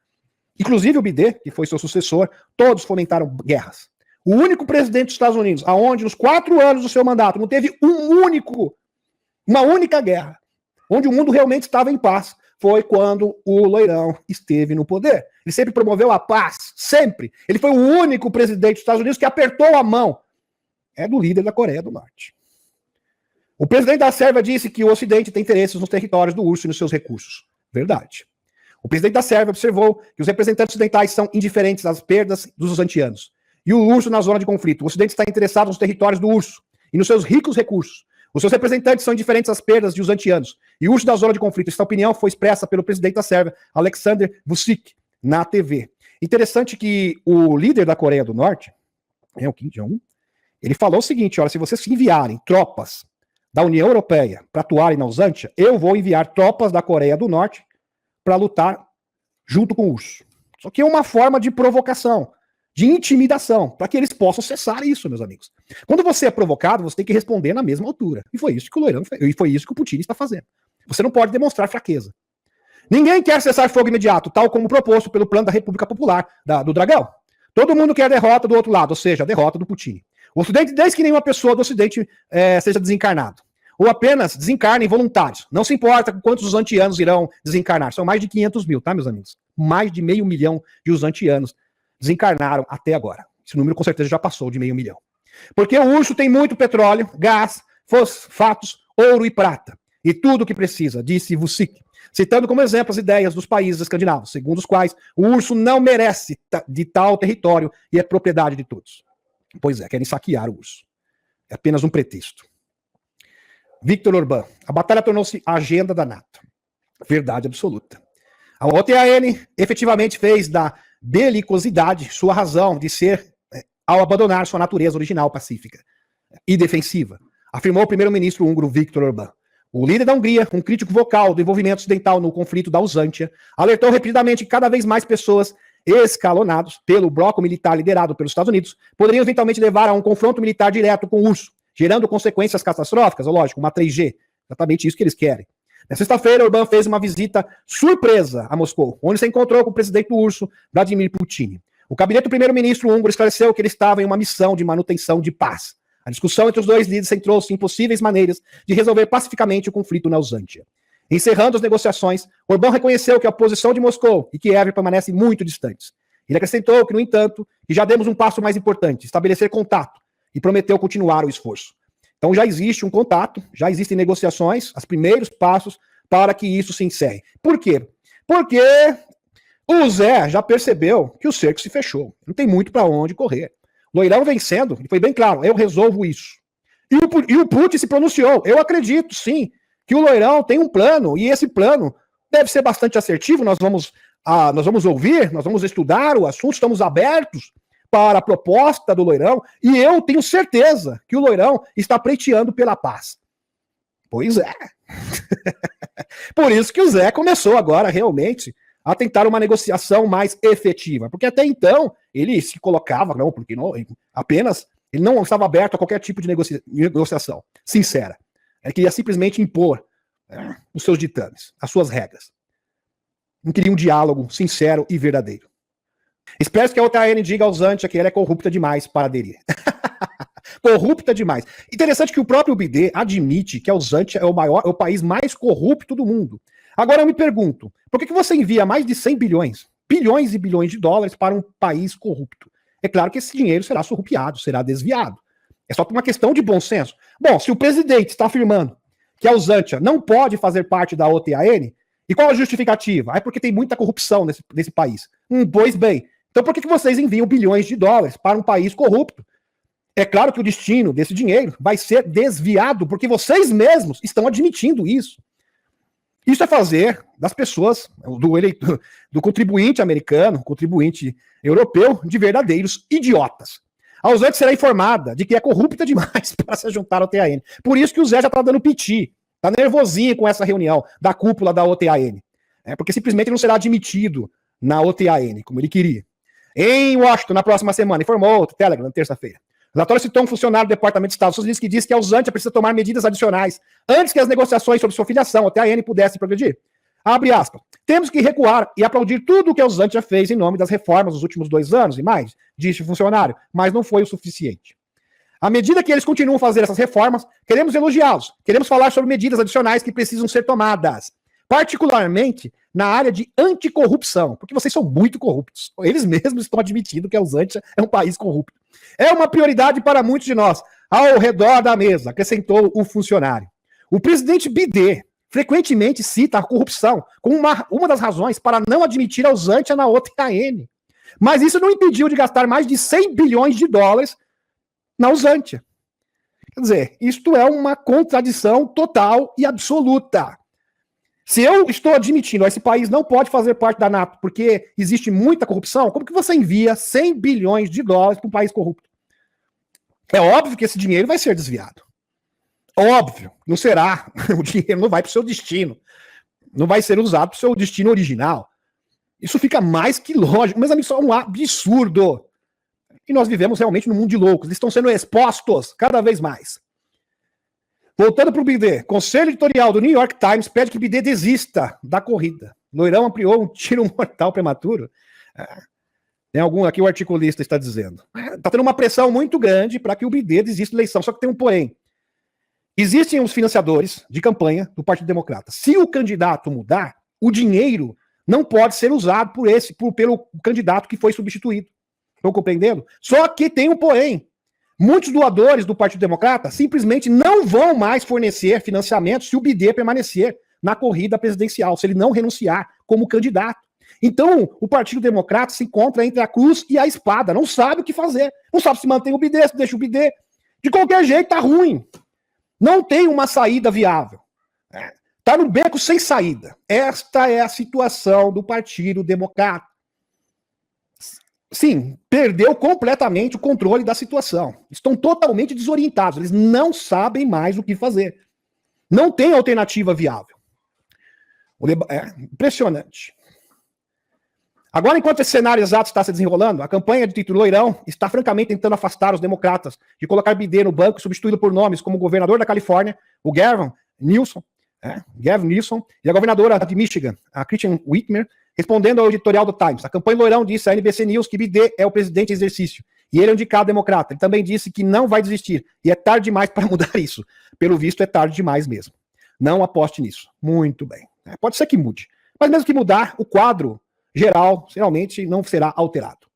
inclusive o Biden, que foi seu sucessor, todos fomentaram guerras. O único presidente dos Estados Unidos, aonde nos 4 anos do seu mandato não teve uma única guerra, onde o mundo realmente estava em paz, foi quando o Loirão esteve no poder. Ele sempre promoveu a paz, sempre. Ele foi o único presidente dos Estados Unidos que apertou a mão. É do líder da Coreia do Norte. O presidente da Sérvia disse que o Ocidente tem interesses nos territórios do urso e nos seus recursos. Verdade. O presidente da Sérvia observou que os representantes ocidentais são indiferentes às perdas dos usantianos. E o urso na zona de conflito. O Ocidente está interessado nos territórios do urso e nos seus ricos recursos. Os seus representantes são indiferentes às perdas de usantianos. E o urso da zona de conflito. Essa opinião foi expressa pelo presidente da Sérvia, Alexander Vučić, na TV. Interessante que o líder da Coreia do Norte, o Kim Jong-un, ele falou o seguinte: olha, se vocês enviarem tropas da União Europeia para atuarem na Usantia, eu vou enviar tropas da Coreia do Norte para lutar junto com o urso. Isso aqui é uma forma de provocação, de intimidação, para que eles possam cessar isso, meus amigos. Quando você é provocado, você tem que responder na mesma altura. E foi isso que o Loirão fez, e foi isso que o Putin está fazendo. Você não pode demonstrar fraqueza. Ninguém quer cessar fogo imediato, tal como proposto pelo plano da República Popular, do Dragão. Todo mundo quer a derrota do outro lado, ou seja, a derrota do Putin. O Ocidente, desde que nenhuma pessoa do Ocidente seja desencarnado. Ou apenas desencarnem voluntários. Não se importa com quantos usantianos irão desencarnar. São mais de 500 mil, tá, meus amigos? Mais de 500 mil de usantianos desencarnaram até agora. Esse número com certeza já passou de 500 mil. Porque o urso tem muito petróleo, gás, fosfatos, ouro e prata. E tudo o que precisa, disse Vučić, citando como exemplo as ideias dos países escandinavos, segundo os quais o urso não merece de tal território e é propriedade de todos. Pois é, querem saquear o urso. É apenas um pretexto. Viktor Orbán, a batalha tornou-se a agenda da NATO. Verdade absoluta. A OTAN efetivamente fez da belicosidade sua razão de ser ao abandonar sua natureza original pacífica e defensiva, afirmou o primeiro-ministro húngaro Viktor Orbán. O líder da Hungria, um crítico vocal do envolvimento ocidental no conflito da Usantia, alertou repetidamente que cada vez mais pessoas escalonados pelo bloco militar liderado pelos Estados Unidos poderiam eventualmente levar a um confronto militar direto com o urso, gerando consequências catastróficas, lógico, uma 3G, exatamente isso que eles querem. Na sexta-feira, Orbán fez uma visita surpresa a Moscou, onde se encontrou com o presidente do urso, Vladimir Putin. O gabinete do primeiro-ministro húngaro esclareceu que ele estava em uma missão de manutenção de paz. A discussão entre os dois líderes centrou-se em possíveis maneiras de resolver pacificamente o conflito na Usantia. Encerrando as negociações, Orbán reconheceu que a posição de Moscou e Kiev permanecem muito distantes. Ele acrescentou que, no entanto, que já demos um passo mais importante, estabelecer contato, e prometeu continuar o esforço. Então já existe um contato, já existem negociações, os primeiros passos para que isso se encerre. Por quê? Porque o Zé já percebeu que o cerco se fechou. Não tem muito para onde correr. Loirão vencendo, ele foi bem claro, eu resolvo isso. E o Putin se pronunciou. Eu acredito, sim, que o Loirão tem um plano, e esse plano deve ser bastante assertivo. Nós vamos ouvir, nós vamos estudar o assunto, estamos abertos para a proposta do Loirão, e eu tenho certeza que o Loirão está pleiteando pela paz. Pois é. Por isso que o Zé começou agora realmente a tentar uma negociação mais efetiva, porque até então ele se colocava, não, porque não, apenas ele não estava aberto a qualquer tipo de negociação sincera. Ele queria simplesmente impor os seus ditames, as suas regras. Não queria um diálogo sincero e verdadeiro. Espero que a OTAN diga aos Usantia que ela é corrupta demais para aderir. Corrupta demais. Interessante que o próprio Biden admite que a Usantia é o país mais corrupto do mundo. Agora eu me pergunto, por que você envia mais de 100 bilhões e bilhões de dólares para um país corrupto? É claro que esse dinheiro será surrupiado, será desviado. É só por uma questão de bom senso. Bom, se o presidente está afirmando que a Usantia não pode fazer parte da OTAN, E qual a justificativa? É porque tem muita corrupção nesse país. Pois bem, então por que vocês enviam bilhões de dólares para um país corrupto? É claro que o destino desse dinheiro vai ser desviado, porque vocês mesmos estão admitindo isso. Isso é fazer das pessoas, do contribuinte americano, contribuinte europeu, de verdadeiros idiotas. A Usante será informada de que é corrupta demais para se juntar ao TAN. Por isso que o Zé já está dando piti, está nervosinho com essa reunião da cúpula da OTAN. Porque simplesmente não será admitido na OTAN, como ele queria. Em Washington, na próxima semana, informou o Telegram, na terça-feira. O relatório citou um funcionário do Departamento de Estado dos Estados Unidos que disse que a Usante precisa tomar medidas adicionais antes que as negociações sobre sua filiação ao TAN pudessem progredir. Abre aspas. Temos que recuar e aplaudir tudo o que a Usante já fez em nome das reformas nos últimos 2 anos e mais, disse o funcionário, mas não foi o suficiente. À medida que eles continuam a fazer essas reformas, queremos elogiá-los. Queremos falar sobre medidas adicionais que precisam ser tomadas, particularmente na área de anticorrupção, porque vocês são muito corruptos. Eles mesmos estão admitindo que a Usante é um país corrupto. É uma prioridade para muitos de nós, ao redor da mesa, acrescentou o funcionário. O presidente Biden frequentemente cita a corrupção como uma das razões para não admitir a Usante na OTAN. Mas isso não impediu de gastar mais de 100 bilhões de dólares na Usante. Quer dizer, isto é uma contradição total e absoluta. Se eu estou admitindo que esse país não pode fazer parte da NATO porque existe muita corrupção, como que você envia 100 bilhões de dólares para um país corrupto? É óbvio que esse dinheiro vai ser desviado. Óbvio, não será. O dinheiro não vai para o seu destino. Não vai ser usado para o seu destino original. Isso fica mais que lógico, mas isso é um absurdo. E nós vivemos realmente num mundo de loucos. Eles estão sendo expostos cada vez mais. Voltando para o Biden, Conselho Editorial do New York Times pede que Biden desista da corrida. Loirão ampliou um tiro mortal prematuro. Tem algum aqui, o articulista está dizendo. Está tendo uma pressão muito grande para que o Biden desista da eleição, só que tem um porém. Existem os financiadores de campanha do Partido Democrata. Se o candidato mudar, o dinheiro não pode ser usado pelo candidato que foi substituído. Estão compreendendo? Só que tem um porém. Muitos doadores do Partido Democrata simplesmente não vão mais fornecer financiamento se o Biden permanecer na corrida presidencial, se ele não renunciar como candidato. Então, o Partido Democrata se encontra entre a cruz e a espada, não sabe o que fazer, não sabe se mantém o Biden, se deixa o Biden. De qualquer jeito, tá ruim. Não tem uma saída viável. Tá no beco sem saída. Esta é a situação do Partido Democrata. Sim, perdeu completamente o controle da situação. Estão totalmente desorientados. Eles não sabem mais o que fazer. Não tem alternativa viável. É impressionante. Agora, enquanto esse cenário exato está se desenrolando, a campanha de Tito Loirão está francamente tentando afastar os democratas de colocar Biden no banco, substituído por nomes como o governador da Califórnia, o Gavin Newsom, e a governadora de Michigan, a Christian Whitmer, respondendo ao editorial do Times. A campanha Loirão disse à NBC News que Biden é o presidente em exercício e ele é um indicado democrata. Ele também disse que não vai desistir e é tarde demais para mudar isso. Pelo visto, é tarde demais mesmo. Não aposte nisso. Muito bem. Pode ser que mude. Mas mesmo que mudar, o quadro geral realmente não será alterado.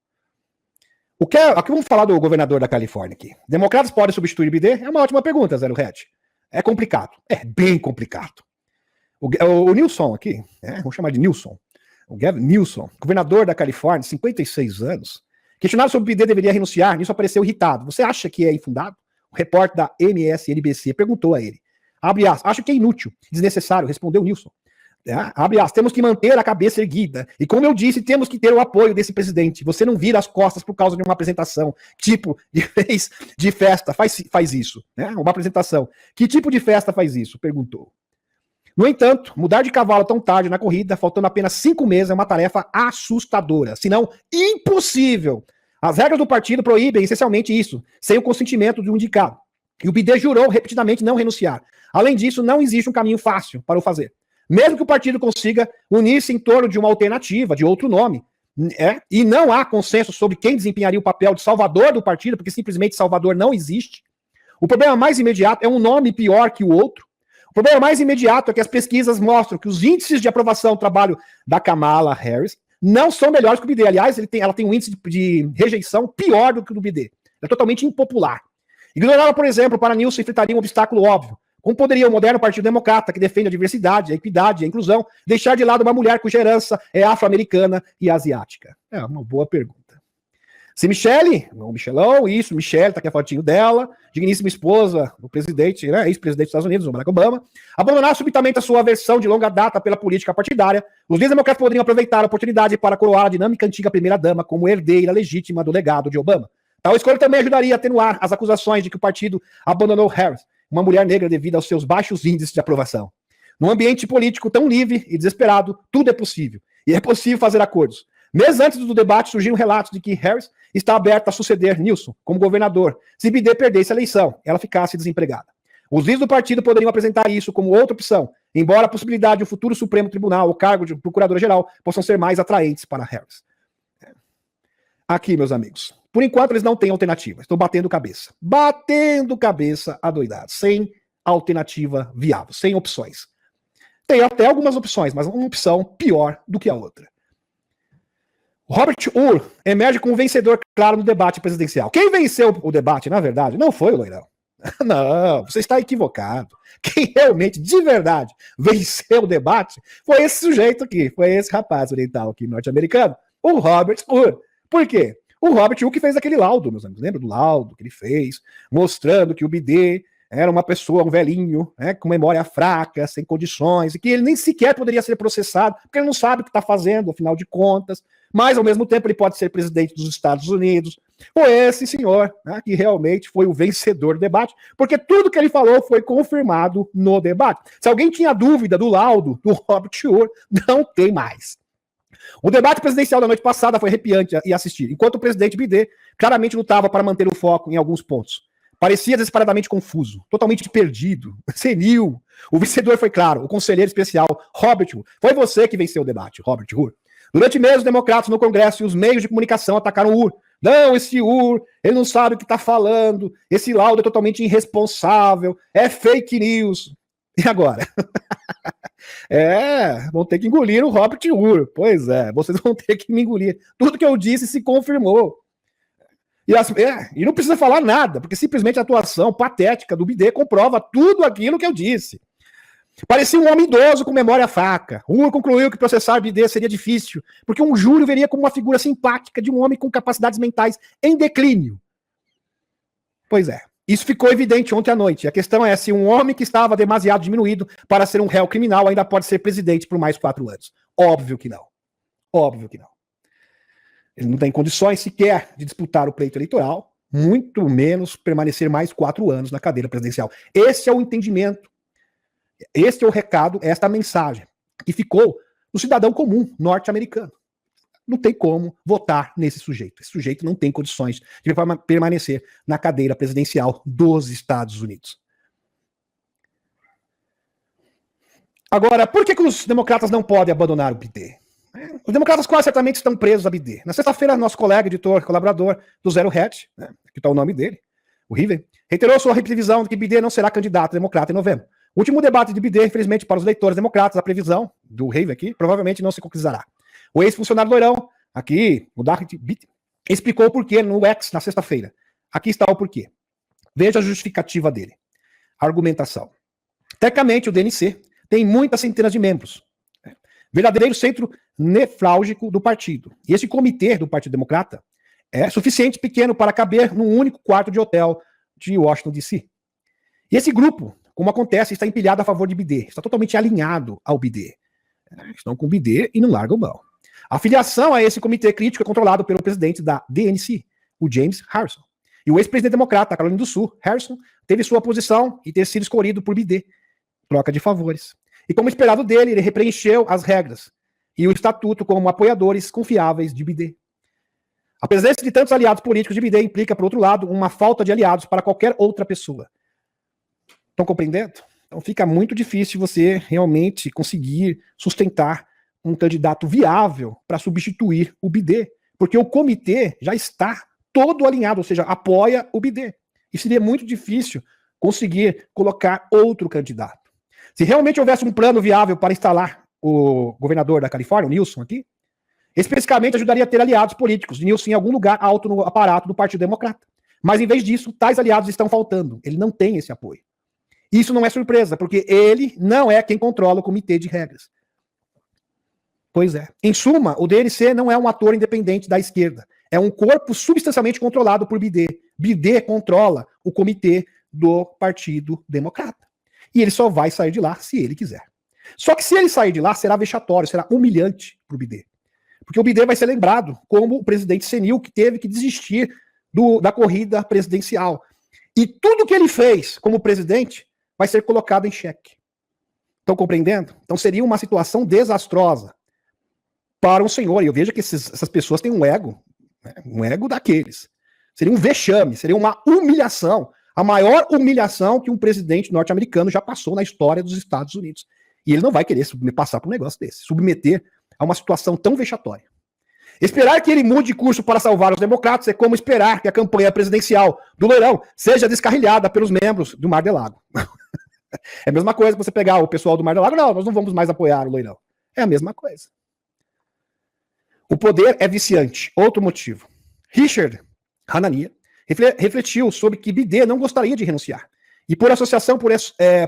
Aqui vamos falar do governador da Califórnia aqui. Democratas podem substituir Biden? É uma ótima pergunta, Zero Red. É complicado. É bem complicado. O Newsom aqui, vamos chamar de Newsom. O Gavin Newsom, governador da Califórnia, 56 anos, questionado sobre o Biden deveria renunciar, nisso apareceu irritado. Você acha que é infundado? O repórter da MSNBC perguntou a ele. Abre aspas, acho que é inútil, desnecessário, respondeu Newsom. Abre aspas, temos que manter a cabeça erguida. E como eu disse, temos que ter o apoio desse presidente. Você não vira as costas por causa de uma apresentação. Tipo de festa faz isso? Uma apresentação. Que tipo de festa faz isso? Perguntou. No entanto, mudar de cavalo tão tarde na corrida, faltando apenas 5 meses, é uma tarefa assustadora, se não impossível. As regras do partido proíbem essencialmente isso, sem o consentimento de um indicado. E o Biden jurou repetidamente não renunciar. Além disso, não existe um caminho fácil para o fazer. Mesmo que o partido consiga unir-se em torno de uma alternativa, de outro nome, e não há consenso sobre quem desempenharia o papel de salvador do partido, porque simplesmente Salvador não existe. O problema mais imediato é um nome pior que o outro. O problema mais imediato é que as pesquisas mostram que os índices de aprovação do trabalho da Kamala Harris não são melhores que o Biden. Aliás, ela tem um índice de rejeição pior do que o do Biden. É totalmente impopular. Ignorá-la, por exemplo, para Newsom enfrentaria um obstáculo óbvio. Como poderia o moderno Partido Democrata, que defende a diversidade, a equidade, a inclusão, deixar de lado uma mulher cuja herança é afro-americana e asiática? É uma boa pergunta. Se Michele, não Michelão, isso, Michele, tá aqui a fotinho dela, digníssima esposa do presidente, né, ex-presidente dos Estados Unidos, o Barack Obama, abandonar subitamente a sua aversão de longa data pela política partidária, os líderes democratas poderiam aproveitar a oportunidade para coroar a dinâmica antiga primeira-dama como herdeira legítima do legado de Obama. Tal escolha também ajudaria a atenuar as acusações de que o partido abandonou Harris, uma mulher negra, devido aos seus baixos índices de aprovação. Num ambiente político tão livre e desesperado, tudo é possível. E é possível fazer acordos. Meses antes do debate, surgiram relatos de que Harris está aberta a suceder Nixon como governador, se Biden perdesse a eleição, ela ficasse desempregada. Os líderes do partido poderiam apresentar isso como outra opção, embora a possibilidade de um futuro Supremo Tribunal ou cargo de procurador-geral possam ser mais atraentes para Harris. Aqui, meus amigos, por enquanto eles não têm alternativa, estão batendo cabeça adoidados, sem alternativa viável, sem opções. Tem até algumas opções, mas uma opção pior do que a outra. Robert Ur emerge como vencedor claro no debate presidencial. Quem venceu o debate, na verdade, não foi o loirão. Não, você está equivocado. Quem realmente, de verdade, venceu o debate foi esse sujeito aqui, foi esse rapaz oriental aqui, norte-americano, o Robert Ur. Por quê? O Robert Ur que fez aquele laudo, meus amigos. Lembra do laudo que ele fez, mostrando que o Biden era uma pessoa, um velhinho, né, com memória fraca, sem condições, e que ele nem sequer poderia ser processado, porque ele não sabe o que está fazendo, afinal de contas. Mas, ao mesmo tempo, ele pode ser presidente dos Estados Unidos. Foi esse senhor, né, que realmente foi o vencedor do debate, porque tudo que ele falou foi confirmado no debate. Se alguém tinha dúvida do laudo do Robert Ur, não tem mais. O debate presidencial da noite passada foi arrepiante e assistir, enquanto o presidente Biden claramente lutava para manter o foco em alguns pontos. Parecia desesperadamente confuso, totalmente perdido, senil. O vencedor foi claro, o conselheiro especial, Robert Ur. Foi você que venceu o debate, Robert Ur. Durante meses, os democratas no Congresso e os meios de comunicação atacaram o Ur. Não, esse Ur, ele não sabe o que está falando, esse laudo é totalmente irresponsável, é fake news. E agora? Vão ter que engolir o Robert Ur. Pois é, vocês vão ter que me engolir. Tudo que eu disse se confirmou. E não precisa falar nada, porque simplesmente a atuação patética do Biden comprova tudo aquilo que eu disse. Parecia um homem idoso com memória fraca. Ur concluiu que processar Biden seria difícil, porque um júri veria como uma figura simpática de um homem com capacidades mentais em declínio. Pois é, isso ficou evidente ontem à noite. A questão é se um homem que estava demasiado diminuído para ser um réu criminal ainda pode ser presidente por mais 4 anos. Óbvio que não. Óbvio que não. Ele não tem condições sequer de disputar o pleito eleitoral, muito menos permanecer mais 4 anos na cadeira presidencial. Esse é o entendimento. Este é o recado, esta é a mensagem que ficou no cidadão comum norte-americano. Não tem como votar nesse sujeito. Esse sujeito não tem condições de permanecer na cadeira presidencial dos Estados Unidos. Agora, por que os democratas não podem abandonar o Biden? Os democratas quase certamente estão presos a Biden. Na sexta-feira, nosso colega, editor, colaborador do Zero Hedge, né, que está o nome dele, o Riven, reiterou sua previsão de que Biden não será candidato democrata em novembro. O último debate de Biden, infelizmente, para os leitores democratas, a previsão do Riven aqui, provavelmente não se concretizará. O ex-funcionário loirão, aqui, o Darth Bitt, explicou o porquê no X na sexta-feira. Aqui está o porquê. Veja a justificativa dele. A argumentação. Tecnicamente, o DNC tem muitas centenas de membros. Verdadeiro centro nefrálgico do partido. E esse comitê do Partido Democrata é suficiente pequeno para caber num único quarto de hotel de Washington, D.C. E esse grupo, como acontece, está empilhado a favor de Biden. Está totalmente alinhado ao Biden. Estão com o Biden e não largam mão. A filiação a esse comitê crítico é controlado pelo presidente da DNC, o James Harrison. E o ex-presidente democrata da Carolina do Sul, Harrison, teve sua posição e ter sido escolhido por Biden. Troca de favores. E como esperado dele, ele repreencheu as regras e o estatuto como apoiadores confiáveis de Biden. A presença de tantos aliados políticos de Biden implica, por outro lado, uma falta de aliados para qualquer outra pessoa. Estão compreendendo? Então fica muito difícil você realmente conseguir sustentar um candidato viável para substituir o Biden, porque o comitê já está todo alinhado, ou seja, apoia o Biden. E seria muito difícil conseguir colocar outro candidato. Se realmente houvesse um plano viável para instalar o governador da Califórnia, o Newsom aqui, especificamente ajudaria a ter aliados políticos de Newsom em algum lugar alto no aparato do Partido Democrata. Mas em vez disso, tais aliados estão faltando. Ele não tem esse apoio. Isso não é surpresa, porque ele não é quem controla o comitê de regras. Pois é. Em suma, o DNC não é um ator independente da esquerda. É um corpo substancialmente controlado por Bidê. Bidê controla o comitê do Partido Democrata. E ele só vai sair de lá se ele quiser. Só que se ele sair de lá, será vexatório, será humilhante para o Bidê. Porque o Bidê vai ser lembrado como o presidente senil que teve que desistir da corrida presidencial. E tudo que ele fez como presidente vai ser colocado em xeque. Estão compreendendo? Então seria uma situação desastrosa para um senhor. E eu vejo que essas pessoas têm um ego, né? Um ego daqueles. Seria um vexame, seria uma humilhação. A maior humilhação que um presidente norte-americano já passou na história dos Estados Unidos. E ele não vai querer passar por um negócio desse, submeter a uma situação tão vexatória. Esperar que ele mude de curso para salvar os democratas é como esperar que a campanha presidencial do Loirão seja descarrilhada pelos membros do Mar del Lago. É a mesma coisa que você pegar o pessoal do Mar del Lago, não, nós não vamos mais apoiar o Loirão. É a mesma coisa. O poder é viciante. Outro motivo. Richard Hanania refletiu sobre que Bidê não gostaria de renunciar. E por associação,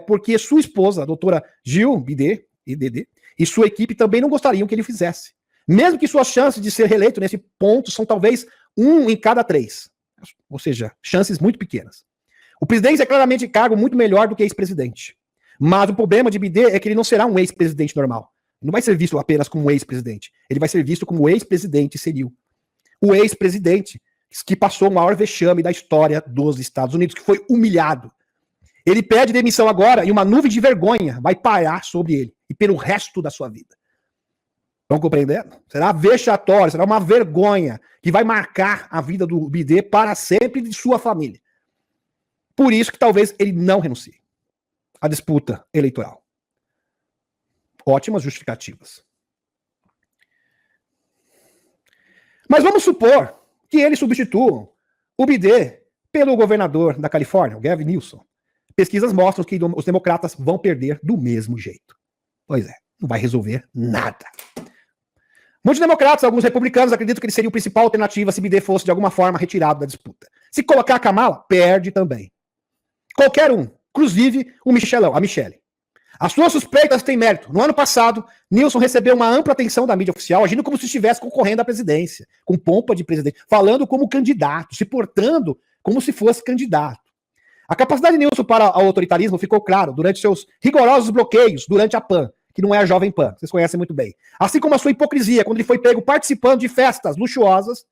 porque sua esposa, a doutora Gil Bidê, IDD, e sua equipe também não gostariam que ele fizesse. Mesmo que suas chances de ser reeleito nesse ponto são talvez 1 em cada 3. Ou seja, chances muito pequenas. O presidente é claramente cargo muito melhor do que ex-presidente. Mas o problema de Bidê é que ele não será um ex-presidente normal. Ele não vai ser visto apenas como ex-presidente. Ele vai ser visto como ex-presidente senil. O ex-presidente que passou o maior vexame da história dos Estados Unidos, que foi humilhado. Ele pede demissão agora e uma nuvem de vergonha vai pairar sobre ele e pelo resto da sua vida. Estão compreendendo? Será vexatório, será uma vergonha que vai marcar a vida do Bidê para sempre e de sua família. Por isso que talvez ele não renuncie à disputa eleitoral. Ótimas justificativas. Mas vamos supor que eles substituam o Bidê pelo governador da Califórnia, o Gavin Newsom. Pesquisas mostram que os democratas vão perder do mesmo jeito. Pois é, não vai resolver nada. Muitos democratas, alguns republicanos, acreditam que ele seria a principal alternativa se Bidê fosse de alguma forma retirado da disputa. Se colocar a Kamala, perde também. Qualquer um, inclusive a Michelle. As suas suspeitas têm mérito. No ano passado, Newsom recebeu uma ampla atenção da mídia oficial, agindo como se estivesse concorrendo à presidência, com pompa de presidente, falando como candidato, se portando como se fosse candidato. A capacidade de Newsom para o autoritarismo ficou claro durante seus rigorosos bloqueios durante a PAN, que não é a Jovem Pan, vocês conhecem muito bem. Assim como a sua hipocrisia, quando ele foi pego participando de festas luxuosas,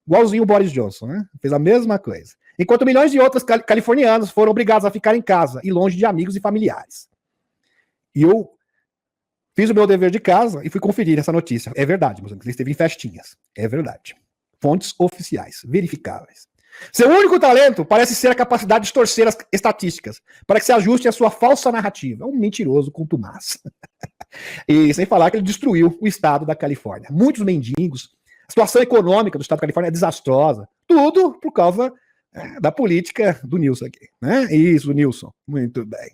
igualzinho o Boris Johnson, né? Fez a mesma coisa. Enquanto milhões de outros californianos foram obrigados a ficar em casa e longe de amigos e familiares. E eu fiz o meu dever de casa e fui conferir essa notícia. É verdade, meus amigos, ele esteve em festinhas. É verdade. Fontes oficiais, verificáveis. Seu único talento parece ser a capacidade de distorcer as estatísticas para que se ajuste à sua falsa narrativa. É um mentiroso contumaz. E sem falar que ele destruiu o estado da Califórnia. Muitos mendigos. A situação econômica do estado da Califórnia é desastrosa. Tudo por causa da política do Newsom aqui. Né? Isso, Newsom. Muito bem.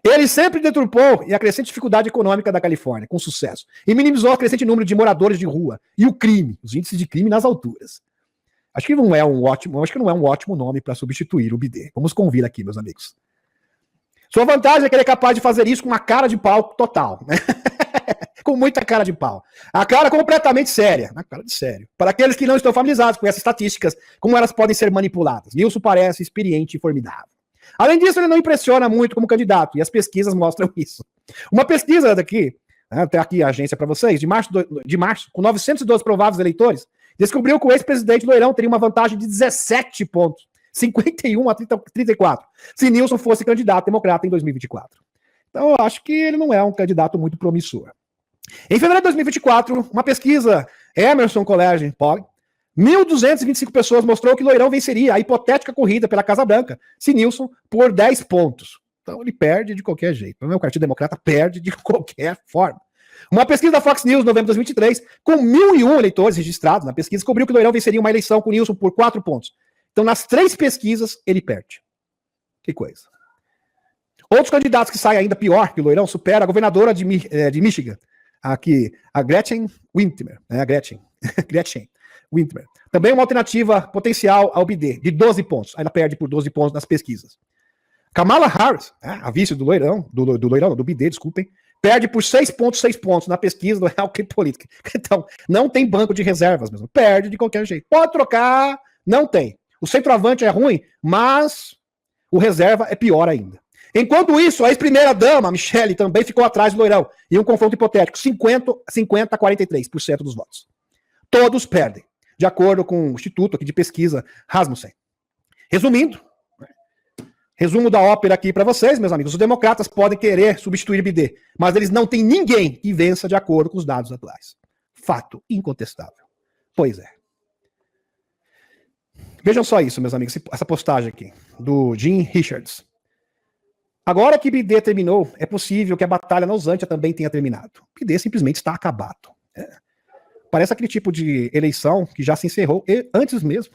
Ele sempre deturpou a crescente dificuldade econômica da Califórnia, com sucesso, e minimizou o crescente número de moradores de rua e o crime, os índices de crime nas alturas. Acho que não é um ótimo nome para substituir o Bidê. Vamos convir aqui, meus amigos. Sua vantagem é que ele é capaz de fazer isso com uma cara de pau total, né? Com muita cara de pau. A cara completamente séria, a cara de sério. Para aqueles que não estão familiarizados com essas estatísticas, como elas podem ser manipuladas. Nilson parece experiente e formidável. Além disso, ele não impressiona muito como candidato, e as pesquisas mostram isso. Uma pesquisa daqui, até aqui a agência para vocês, de março, com 912 prováveis eleitores, descobriu que o ex-presidente Loirão teria uma vantagem de 17 pontos, 51 a 34, se Nilson fosse candidato democrata em 2024. Então, eu acho que ele não é um candidato muito promissor. Em fevereiro de 2024, uma pesquisa Emerson College Poll, 1.225 pessoas mostrou que Loirão venceria a hipotética corrida pela Casa Branca se Nilson por 10 pontos. Então ele perde de qualquer jeito. O Partido Democrata perde de qualquer forma. Uma pesquisa da Fox News, novembro de 2023, com 1.001 eleitores registrados na pesquisa, descobriu que Loirão venceria uma eleição com Nilson por 4 pontos. Então nas 3 pesquisas ele perde. Que coisa. Outros candidatos que saem ainda pior que o Loirão supera a governadora de Michigan, aqui, a Gretchen Whitmer, né? Gretchen Whitmer. Também uma alternativa potencial ao Bidê, de 12 pontos. Ela perde por 12 pontos nas pesquisas. Kamala Harris, a vice do Loirão, do BD, desculpem, perde por 6,6 pontos na pesquisa do Real Clear Politics. Então, não tem banco de reservas mesmo. Perde de qualquer jeito. Pode trocar, não tem. O centroavante é ruim, mas o reserva é pior ainda. Enquanto isso, a ex-primeira-dama, Michele, também ficou atrás do Loirão. Em um confronto hipotético, 50 a 43% dos votos. Todos perdem, de acordo com o Instituto aqui de Pesquisa Rasmussen. Resumindo, resumo da ópera aqui para vocês, meus amigos. Os democratas podem querer substituir BD, mas eles não têm ninguém que vença de acordo com os dados atuais. Fato incontestável. Pois é. Vejam só isso, meus amigos, essa postagem aqui, do Jim Richards. Agora que BD terminou, é possível que a batalha na Usantia também tenha terminado. BD simplesmente está acabado. Parece aquele tipo de eleição que já se encerrou antes mesmo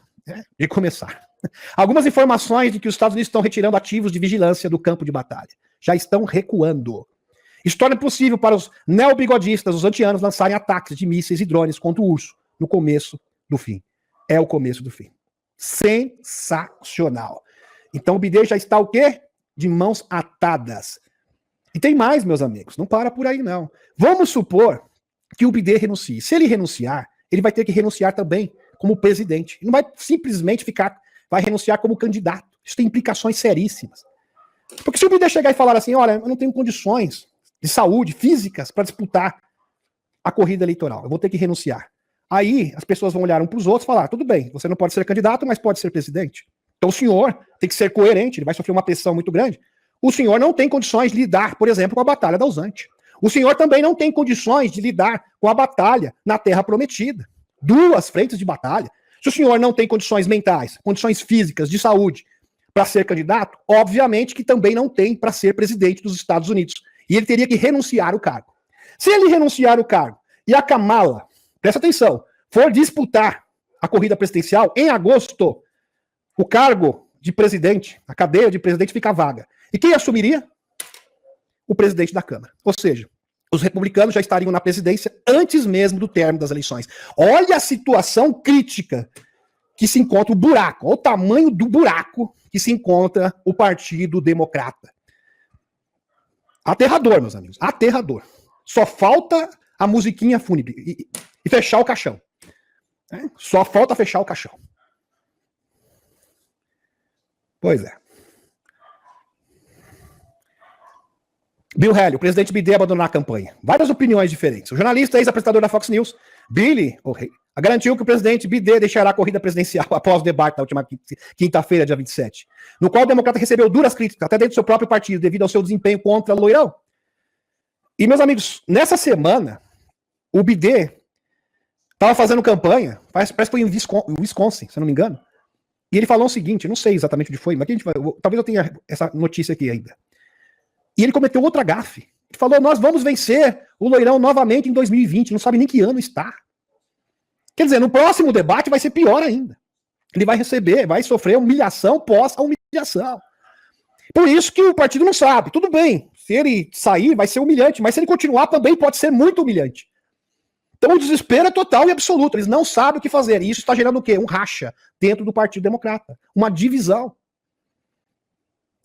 de começar. Algumas informações de que os Estados Unidos estão retirando ativos de vigilância do campo de batalha. Já estão recuando. Isso torna possível para os neobigodistas, os antianos, lançarem ataques de mísseis e drones contra o urso no começo do fim. É o começo do fim. Sensacional. Então o BD já está o quê? De mãos atadas. E tem mais, meus amigos. Não para por aí, não. Vamos supor que o BD renuncie. Se ele renunciar, ele vai ter que renunciar também como presidente. Ele não vai simplesmente vai renunciar como candidato. Isso tem implicações seríssimas. Porque se o BD chegar e falar assim, olha, eu não tenho condições de saúde, físicas, para disputar a corrida eleitoral, eu vou ter que renunciar. Aí as pessoas vão olhar um para os outros e falar, tudo bem, você não pode ser candidato, mas pode ser presidente. Então o senhor tem que ser coerente, ele vai sofrer uma pressão muito grande. O senhor não tem condições de lidar, por exemplo, com a Batalha da Usantia. O senhor também não tem condições de lidar com a batalha na Terra Prometida. 2 frentes de batalha. Se o senhor não tem condições mentais, condições físicas, de saúde, para ser candidato, obviamente que também não tem para ser presidente dos Estados Unidos. E ele teria que renunciar o cargo. Se ele renunciar o cargo e a Kamala, presta atenção, for disputar a corrida presidencial em agosto, o cargo de presidente, a cadeira de presidente fica vaga. E quem assumiria? O presidente da Câmara. Ou seja, os republicanos já estariam na presidência antes mesmo do término das eleições. Olha a situação crítica que se encontra o buraco, olha o tamanho do buraco que se encontra o Partido Democrata. Aterrador, meus amigos, aterrador. Só falta a musiquinha fúnebre e fechar o caixão. Só falta fechar o caixão. Pois é. Bill Haley, o presidente BD abandonar a campanha. Várias opiniões diferentes. O jornalista ex-apresentador da Fox News, Billy O'Reilly, garantiu que o presidente BD deixará a corrida presidencial após o debate da última quinta-feira, dia 27, no qual o democrata recebeu duras críticas, até dentro do seu próprio partido, devido ao seu desempenho contra Loirão. E, meus amigos, nessa semana, o BD estava fazendo campanha, parece que foi em Wisconsin, se eu não me engano, e ele falou o seguinte, não sei exatamente onde foi, mas talvez eu tenha essa notícia aqui ainda. E ele cometeu outra gafe. Ele falou, nós vamos vencer o Loirão novamente em 2020. Não sabe nem que ano está. Quer dizer, no próximo debate vai ser pior ainda. Ele vai sofrer humilhação pós a humilhação. Por isso que o partido não sabe. Tudo bem, se ele sair vai ser humilhante, mas se ele continuar também pode ser muito humilhante. Então o desespero é total e absoluto. Eles não sabem o que fazer. E isso está gerando o quê? Um racha dentro do Partido Democrata. Uma divisão.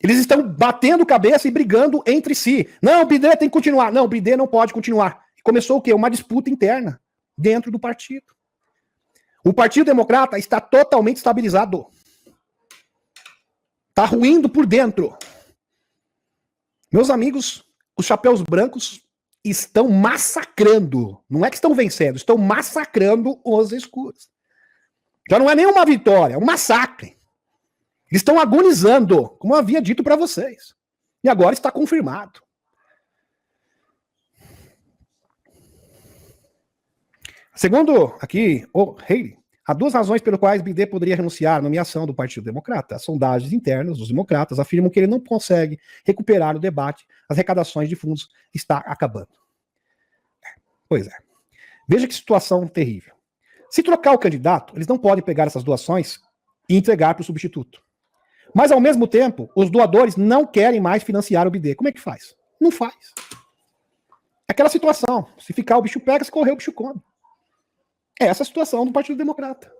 Eles estão batendo cabeça e brigando entre si. Não, o BD tem que continuar. Não, o BD não pode continuar. Começou o quê? Uma disputa interna dentro do partido. O Partido Democrata está totalmente estabilizado. Está ruindo por dentro. Meus amigos, os chapéus brancos estão massacrando. Não é que estão vencendo, estão massacrando os escuros. Já não é nenhuma vitória, é um massacre. Eles estão agonizando, como eu havia dito para vocês. E agora está confirmado. Segundo aqui o Haley, há 2 razões pelas quais BD poderia renunciar à nomeação do Partido Democrata. As sondagens internas dos democratas afirmam que ele não consegue recuperar o debate, as arrecadações de fundos está acabando. Pois é. Veja que situação terrível. Se trocar o candidato, eles não podem pegar essas doações e entregar para o substituto. Mas, ao mesmo tempo, os doadores não querem mais financiar o BD. Como é que faz? Não faz. É aquela situação. Se ficar, o bicho pega, se correr, o bicho come. É essa a situação do Partido Democrata.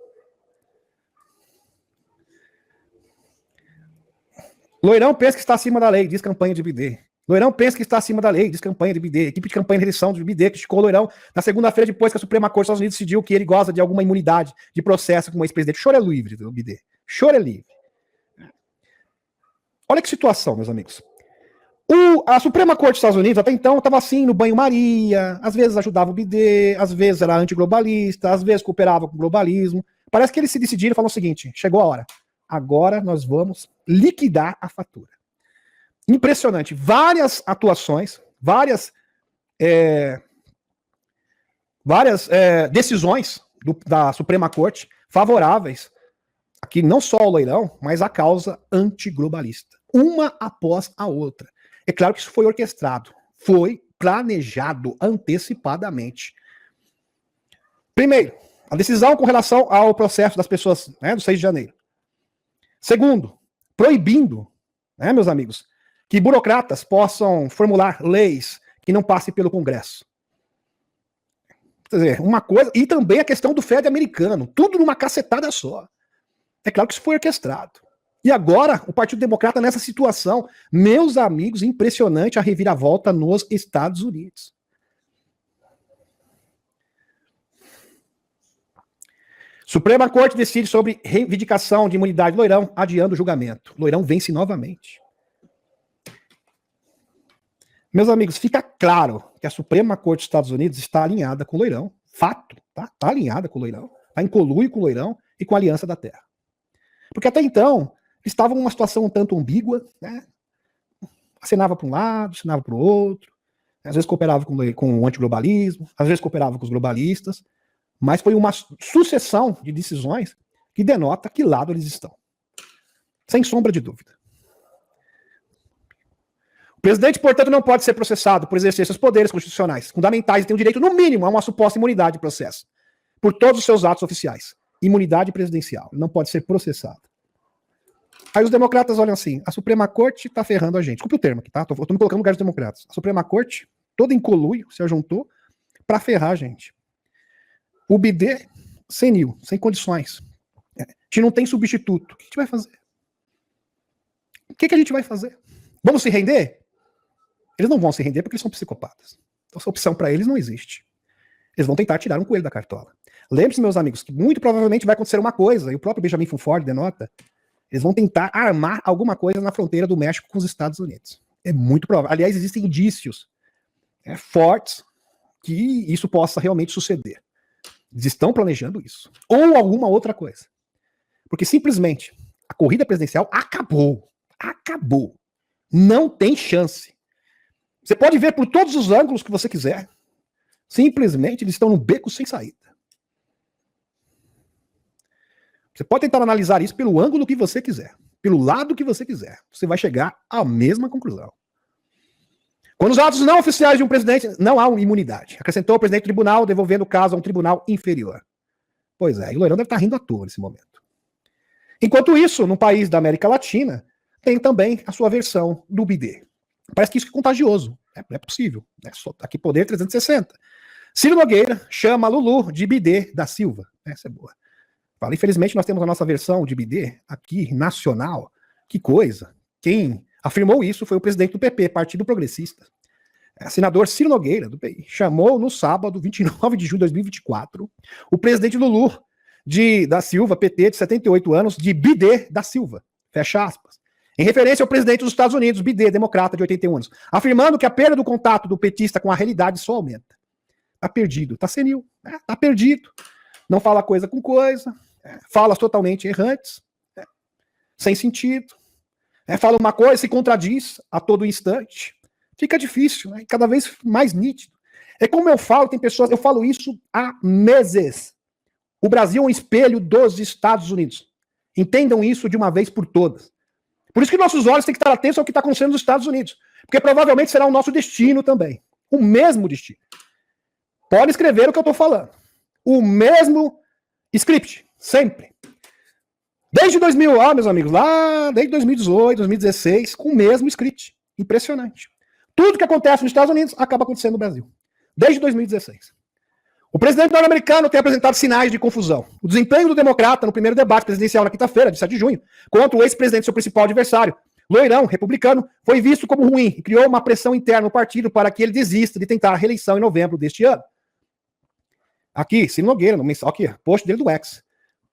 Loirão pensa que está acima da lei, diz campanha de BD. Loirão pensa que está acima da lei, diz campanha de BD. Equipe de campanha de reeleição de BD criticou o Loirão na segunda-feira depois que a Suprema Corte dos Estados Unidos decidiu que ele goza de alguma imunidade de processo com o ex-presidente. Choro é livre, do BD. Choro é livre. Olha que situação, meus amigos. A Suprema Corte dos Estados Unidos, até então, estava assim, no banho-maria, às vezes ajudava o BD, às vezes era antiglobalista, às vezes cooperava com o globalismo. Parece que eles se decidiram e falaram o seguinte, chegou a hora, agora nós vamos liquidar a fatura. Impressionante. Várias atuações, várias decisões da Suprema Corte favoráveis, aqui não só ao Loirão, mas à causa antiglobalista. Uma após a outra. É claro que isso foi orquestrado, foi planejado antecipadamente. Primeiro, a decisão com relação ao processo das pessoas, né, do 6 de janeiro. Segundo, proibindo, né, meus amigos, que burocratas possam formular leis que não passem pelo Congresso. Quer dizer, uma coisa, e também a questão do FED americano, tudo numa cacetada só. É claro que isso foi orquestrado. E agora, o Partido Democrata nessa situação, meus amigos, impressionante a reviravolta nos Estados Unidos. Suprema Corte decide sobre reivindicação de imunidade do Loirão, adiando o julgamento. Loirão vence novamente. Meus amigos, fica claro que a Suprema Corte dos Estados Unidos está alinhada com o Loirão. Fato, tá? Está alinhada com o Loirão. Está em conluio com o Loirão e com a Aliança da Terra. Porque até então, eles estavam numa situação um tanto ambígua, né? Acenava para um lado, acenava para o outro. Às vezes cooperava com o antiglobalismo, às vezes cooperava com os globalistas. Mas foi uma sucessão de decisões que denota que lado eles estão. Sem sombra de dúvida. O presidente, portanto, não pode ser processado por exercer seus poderes constitucionais fundamentais e tem o direito, no mínimo, a uma suposta imunidade de processo por todos os seus atos oficiais. Imunidade presidencial. Ele não pode ser processado. Aí os democratas olham assim, a Suprema Corte está ferrando a gente. Desculpe o termo aqui, tá? Eu tô me colocando no lugar dos democratas. A Suprema Corte, toda em conluio, se juntou para ferrar a gente. O BD, senil, sem condições. A gente não tem substituto. O que a gente vai fazer? O que a gente vai fazer? Vamos se render? Eles não vão se render porque eles são psicopatas. Então, essa opção para eles não existe. Eles vão tentar tirar um coelho da cartola. Lembre-se, meus amigos, que muito provavelmente vai acontecer uma coisa, e o próprio Benjamin Ford denota, eles vão tentar armar alguma coisa na fronteira do México com os Estados Unidos. É muito provável. Aliás, existem indícios fortes que isso possa realmente suceder. Eles estão planejando isso. Ou alguma outra coisa. Porque simplesmente a corrida presidencial acabou. Acabou. Não tem chance. Você pode ver por todos os ângulos que você quiser. Simplesmente eles estão no beco sem saída. Você pode tentar analisar isso pelo ângulo que você quiser. Pelo lado que você quiser. Você vai chegar à mesma conclusão. Quando os atos não oficiais de um presidente, não há uma imunidade. Acrescentou o presidente do tribunal, devolvendo o caso a um tribunal inferior. Pois é, e o Loirão deve estar rindo à toa nesse momento. Enquanto isso, no país da América Latina, tem também a sua versão do BD. Parece que isso é contagioso. É possível. Só aqui poder 360. Ciro Nogueira chama Lulu de BD da Silva. Essa é boa. Fala, infelizmente, nós temos a nossa versão de BD aqui, nacional. Que coisa. Quem afirmou isso foi o presidente do PP, Partido Progressista. Senador Ciro Nogueira, do PI, chamou no sábado, 29 de junho de 2024, o presidente Lulu da Silva, PT, de 78 anos, de BD da Silva. Fecha aspas. Em referência ao presidente dos Estados Unidos, BD, democrata, de 81 anos, afirmando que a perda do contato do petista com a realidade só aumenta. Tá perdido, tá senil, tá perdido. Não fala coisa com coisa, falas totalmente errantes, sem sentido. Fala uma coisa, se contradiz a todo instante. Fica difícil, né? Cada vez mais nítido. É como eu falo, tem pessoas, eu falo isso há meses. O Brasil é um espelho dos Estados Unidos. Entendam isso de uma vez por todas. Por isso que nossos olhos têm que estar atentos ao que está acontecendo nos Estados Unidos. Porque provavelmente será o nosso destino também. O mesmo destino. Pode escrever o que eu estou falando. O mesmo script, sempre. Desde 2000, meus amigos, lá desde 2018, 2016, com o mesmo script. Impressionante. Tudo que acontece nos Estados Unidos acaba acontecendo no Brasil. Desde 2016. O presidente norte-americano tem apresentado sinais de confusão. O desempenho do democrata no primeiro debate presidencial na quinta-feira, de 7 de junho, contra o ex-presidente, seu principal adversário, Loirão, republicano, foi visto como ruim e criou uma pressão interna no partido para que ele desista de tentar a reeleição em novembro deste ano. Aqui, Ciro Nogueira, aqui, post dele do X.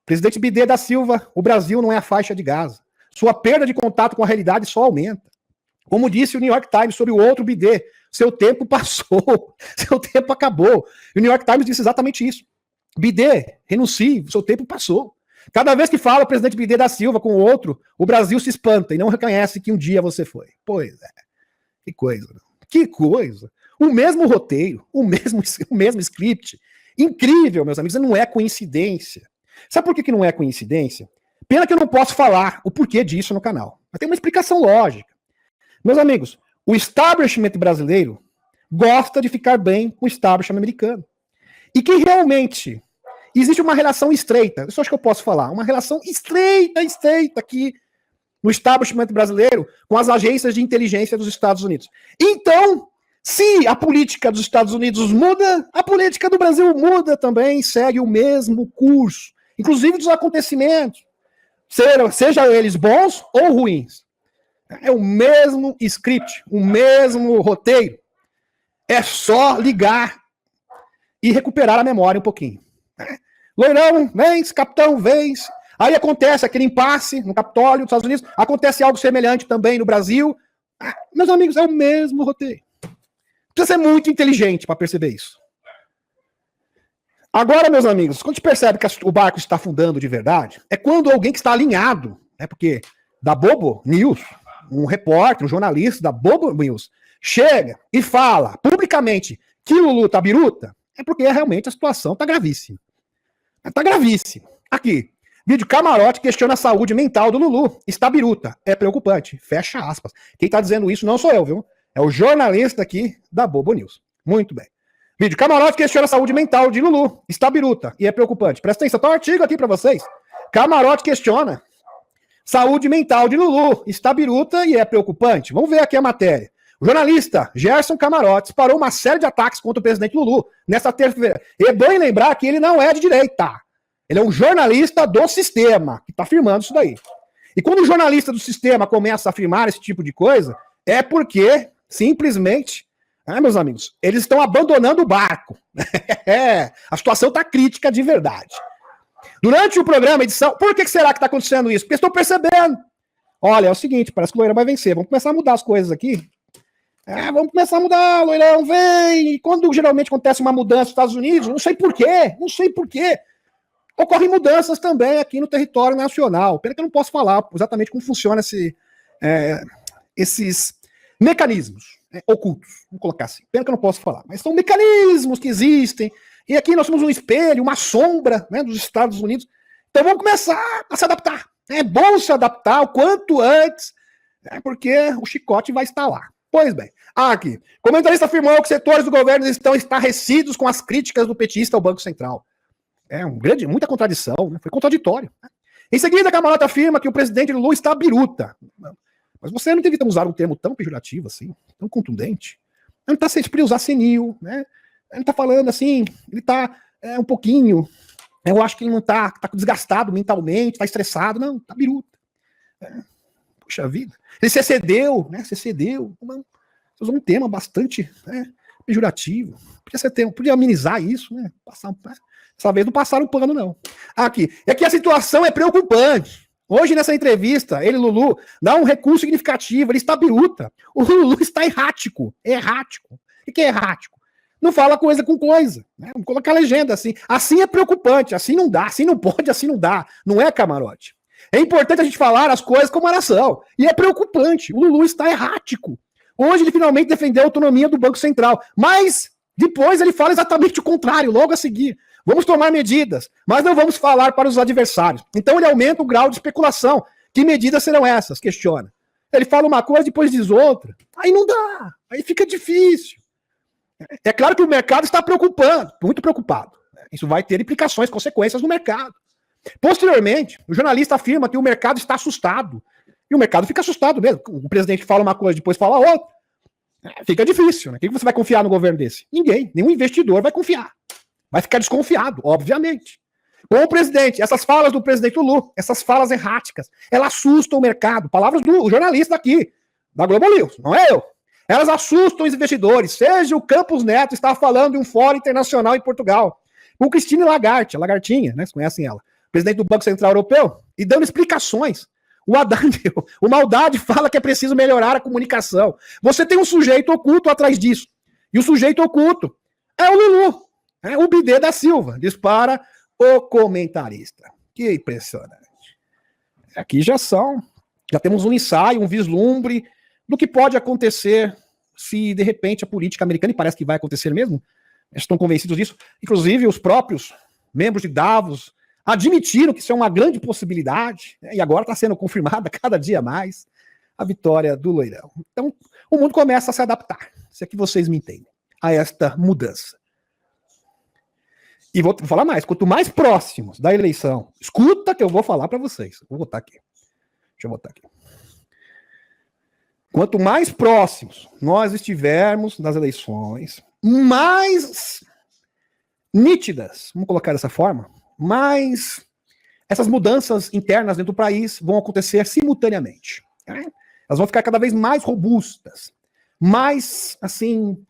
Presidente Bidê da Silva, o Brasil não é a faixa de Gaza. Sua perda de contato com a realidade só aumenta. Como disse o New York Times sobre o outro Bidê, seu tempo passou, seu tempo acabou. E o New York Times disse exatamente isso. Bidê, renuncie, seu tempo passou. Cada vez que fala o presidente Bidê da Silva com o outro, o Brasil se espanta e não reconhece que um dia você foi. Pois é. Que coisa. Que coisa. O mesmo roteiro, o mesmo script. Incrível, meus amigos. Não é coincidência. Sabe por que não é coincidência? Pena que eu não posso falar o porquê disso no canal. Mas tem uma explicação lógica. Meus amigos, o establishment brasileiro gosta de ficar bem com o establishment americano. E que realmente existe uma relação estreita, isso acho que eu posso falar, uma relação estreita aqui no establishment brasileiro com as agências de inteligência dos Estados Unidos. Então, se a política dos Estados Unidos muda, a política do Brasil muda também, segue o mesmo curso, inclusive dos acontecimentos, seja eles bons ou ruins. É o mesmo script, o mesmo roteiro. É só ligar e recuperar a memória um pouquinho. Loirão, vence, capitão, vence. Aí acontece aquele impasse no Capitólio dos Estados Unidos, acontece algo semelhante também no Brasil. Meus amigos, é o mesmo roteiro. Precisa ser muito inteligente para perceber isso. Agora, meus amigos, quando a gente percebe que o barco está afundando de verdade, é quando alguém que está alinhado, né, porque da Bobo News, um repórter, um jornalista da Bobo News, chega e fala publicamente que Lulu tá biruta, é porque realmente a situação tá gravíssima. Tá gravíssima. Aqui, vídeo Camarote questiona a saúde mental do Lulu. Está biruta. É preocupante. Fecha aspas. Quem tá dizendo isso não sou eu, viu? É o jornalista aqui da Bobo News. Muito bem. Vídeo Camarote questiona a saúde mental de Lulu. Está biruta. E é preocupante. Presta atenção, tá um artigo aqui pra vocês. Camarote questiona saúde mental de Lulu. Está biruta e é preocupante. Vamos ver aqui a matéria. O jornalista Gerson Camarote disparou uma série de ataques contra o presidente Lulu nesta terça-feira. E é bom lembrar que ele não é de direita. Ele é um jornalista do sistema, que está afirmando isso daí. E quando o jornalista do sistema começa a afirmar esse tipo de coisa, é porque, simplesmente, meus amigos, eles estão abandonando o barco. A situação está crítica de verdade. Durante o programa, edição, por que será que está acontecendo isso? Porque estou percebendo. Olha, é o seguinte, parece que o Loirão vai vencer. Vamos começar a mudar as coisas aqui. Vamos começar a mudar, Loirão, vem. E quando geralmente acontece uma mudança nos Estados Unidos, não sei porquê, ocorrem mudanças também aqui no território nacional. Pena que eu não posso falar exatamente como funciona esses mecanismos ocultos, vamos colocar assim. Pena que eu não posso falar, mas são mecanismos que existem. E aqui nós somos um espelho, uma sombra, né, dos Estados Unidos. Então vamos começar a se adaptar. É bom se adaptar o quanto antes, porque o chicote vai estar lá. Pois bem, aqui. Comentarista afirmou que setores do governo estão estarrecidos com as críticas do petista ao Banco Central. Muita contradição, né? Foi contraditório. Em seguida, a Camarota afirma que o presidente Lula está biruta. Mas você não devia usar um termo tão pejorativo assim, tão contundente. Ele está sem usar senil, né? Ele está falando assim, ele está um pouquinho. Eu acho que ele não está desgastado mentalmente, está estressado. Não, está biruta. Puxa vida. Ele se excedeu, né? Você usou um tema bastante pejorativo. Podia amenizar isso, né? Dessa vez não passaram o pano, não. Aqui. É que a situação é preocupante. Hoje, nessa entrevista, Lulu, dá um recuo significativo. Ele está biruta. O Lulu está errático. Errático. O que é errático? Não fala coisa com coisa. Né? Vamos colocar a legenda assim. Assim é preocupante. Assim não dá. Assim não pode, assim não dá. Não é, Camarote. É importante a gente falar as coisas como elas são. E é preocupante. O Lulu está errático. Hoje ele finalmente defendeu a autonomia do Banco Central. Mas depois ele fala exatamente o contrário, logo a seguir. Vamos tomar medidas, mas não vamos falar para os adversários. Então ele aumenta o grau de especulação. Que medidas serão essas? Questiona. Ele fala uma coisa, depois diz outra. Aí não dá. Aí fica difícil. É claro que o mercado está preocupando, muito preocupado. Isso vai ter implicações, consequências no mercado. Posteriormente, o jornalista afirma que o mercado está assustado. E o mercado fica assustado mesmo. O presidente fala uma coisa, depois fala outra. Fica difícil, né? Quem você vai confiar no governo desse? Ninguém. Nenhum investidor vai confiar. Vai ficar desconfiado, obviamente. com o presidente. Essas falas do presidente Lula, essas falas erráticas, elas assustam o mercado. Palavras do jornalista aqui, da Globo News, não é eu. Elas assustam os investidores. Seja o Campos Neto estava falando de um fórum internacional em Portugal, com Christine Lagarde, a Lagartinha, né? Vocês conhecem ela, presidente do Banco Central Europeu, e dando explicações. O Haddad, o Maldade fala que é preciso melhorar a comunicação. Você tem um sujeito oculto atrás disso. E o sujeito oculto é o Lulu, o Bidê da Silva, dispara o comentarista. Que impressionante. Aqui já temos um ensaio, um vislumbre do que pode acontecer se, de repente, a política americana, e parece que vai acontecer mesmo, estão convencidos disso, inclusive os próprios membros de Davos admitiram que isso é uma grande possibilidade, né, e agora está sendo confirmada cada dia mais a vitória do Loirão. Então, o mundo começa a se adaptar, se é que vocês me entendem, a esta mudança. E vou falar mais, quanto mais próximos da eleição, escuta que eu vou falar para vocês. Vou botar aqui. Deixa eu botar aqui. Quanto mais próximos nós estivermos das eleições, mais nítidas, vamos colocar dessa forma, mais essas mudanças internas dentro do país vão acontecer simultaneamente. Né? Elas vão ficar cada vez mais robustas, mais, assim,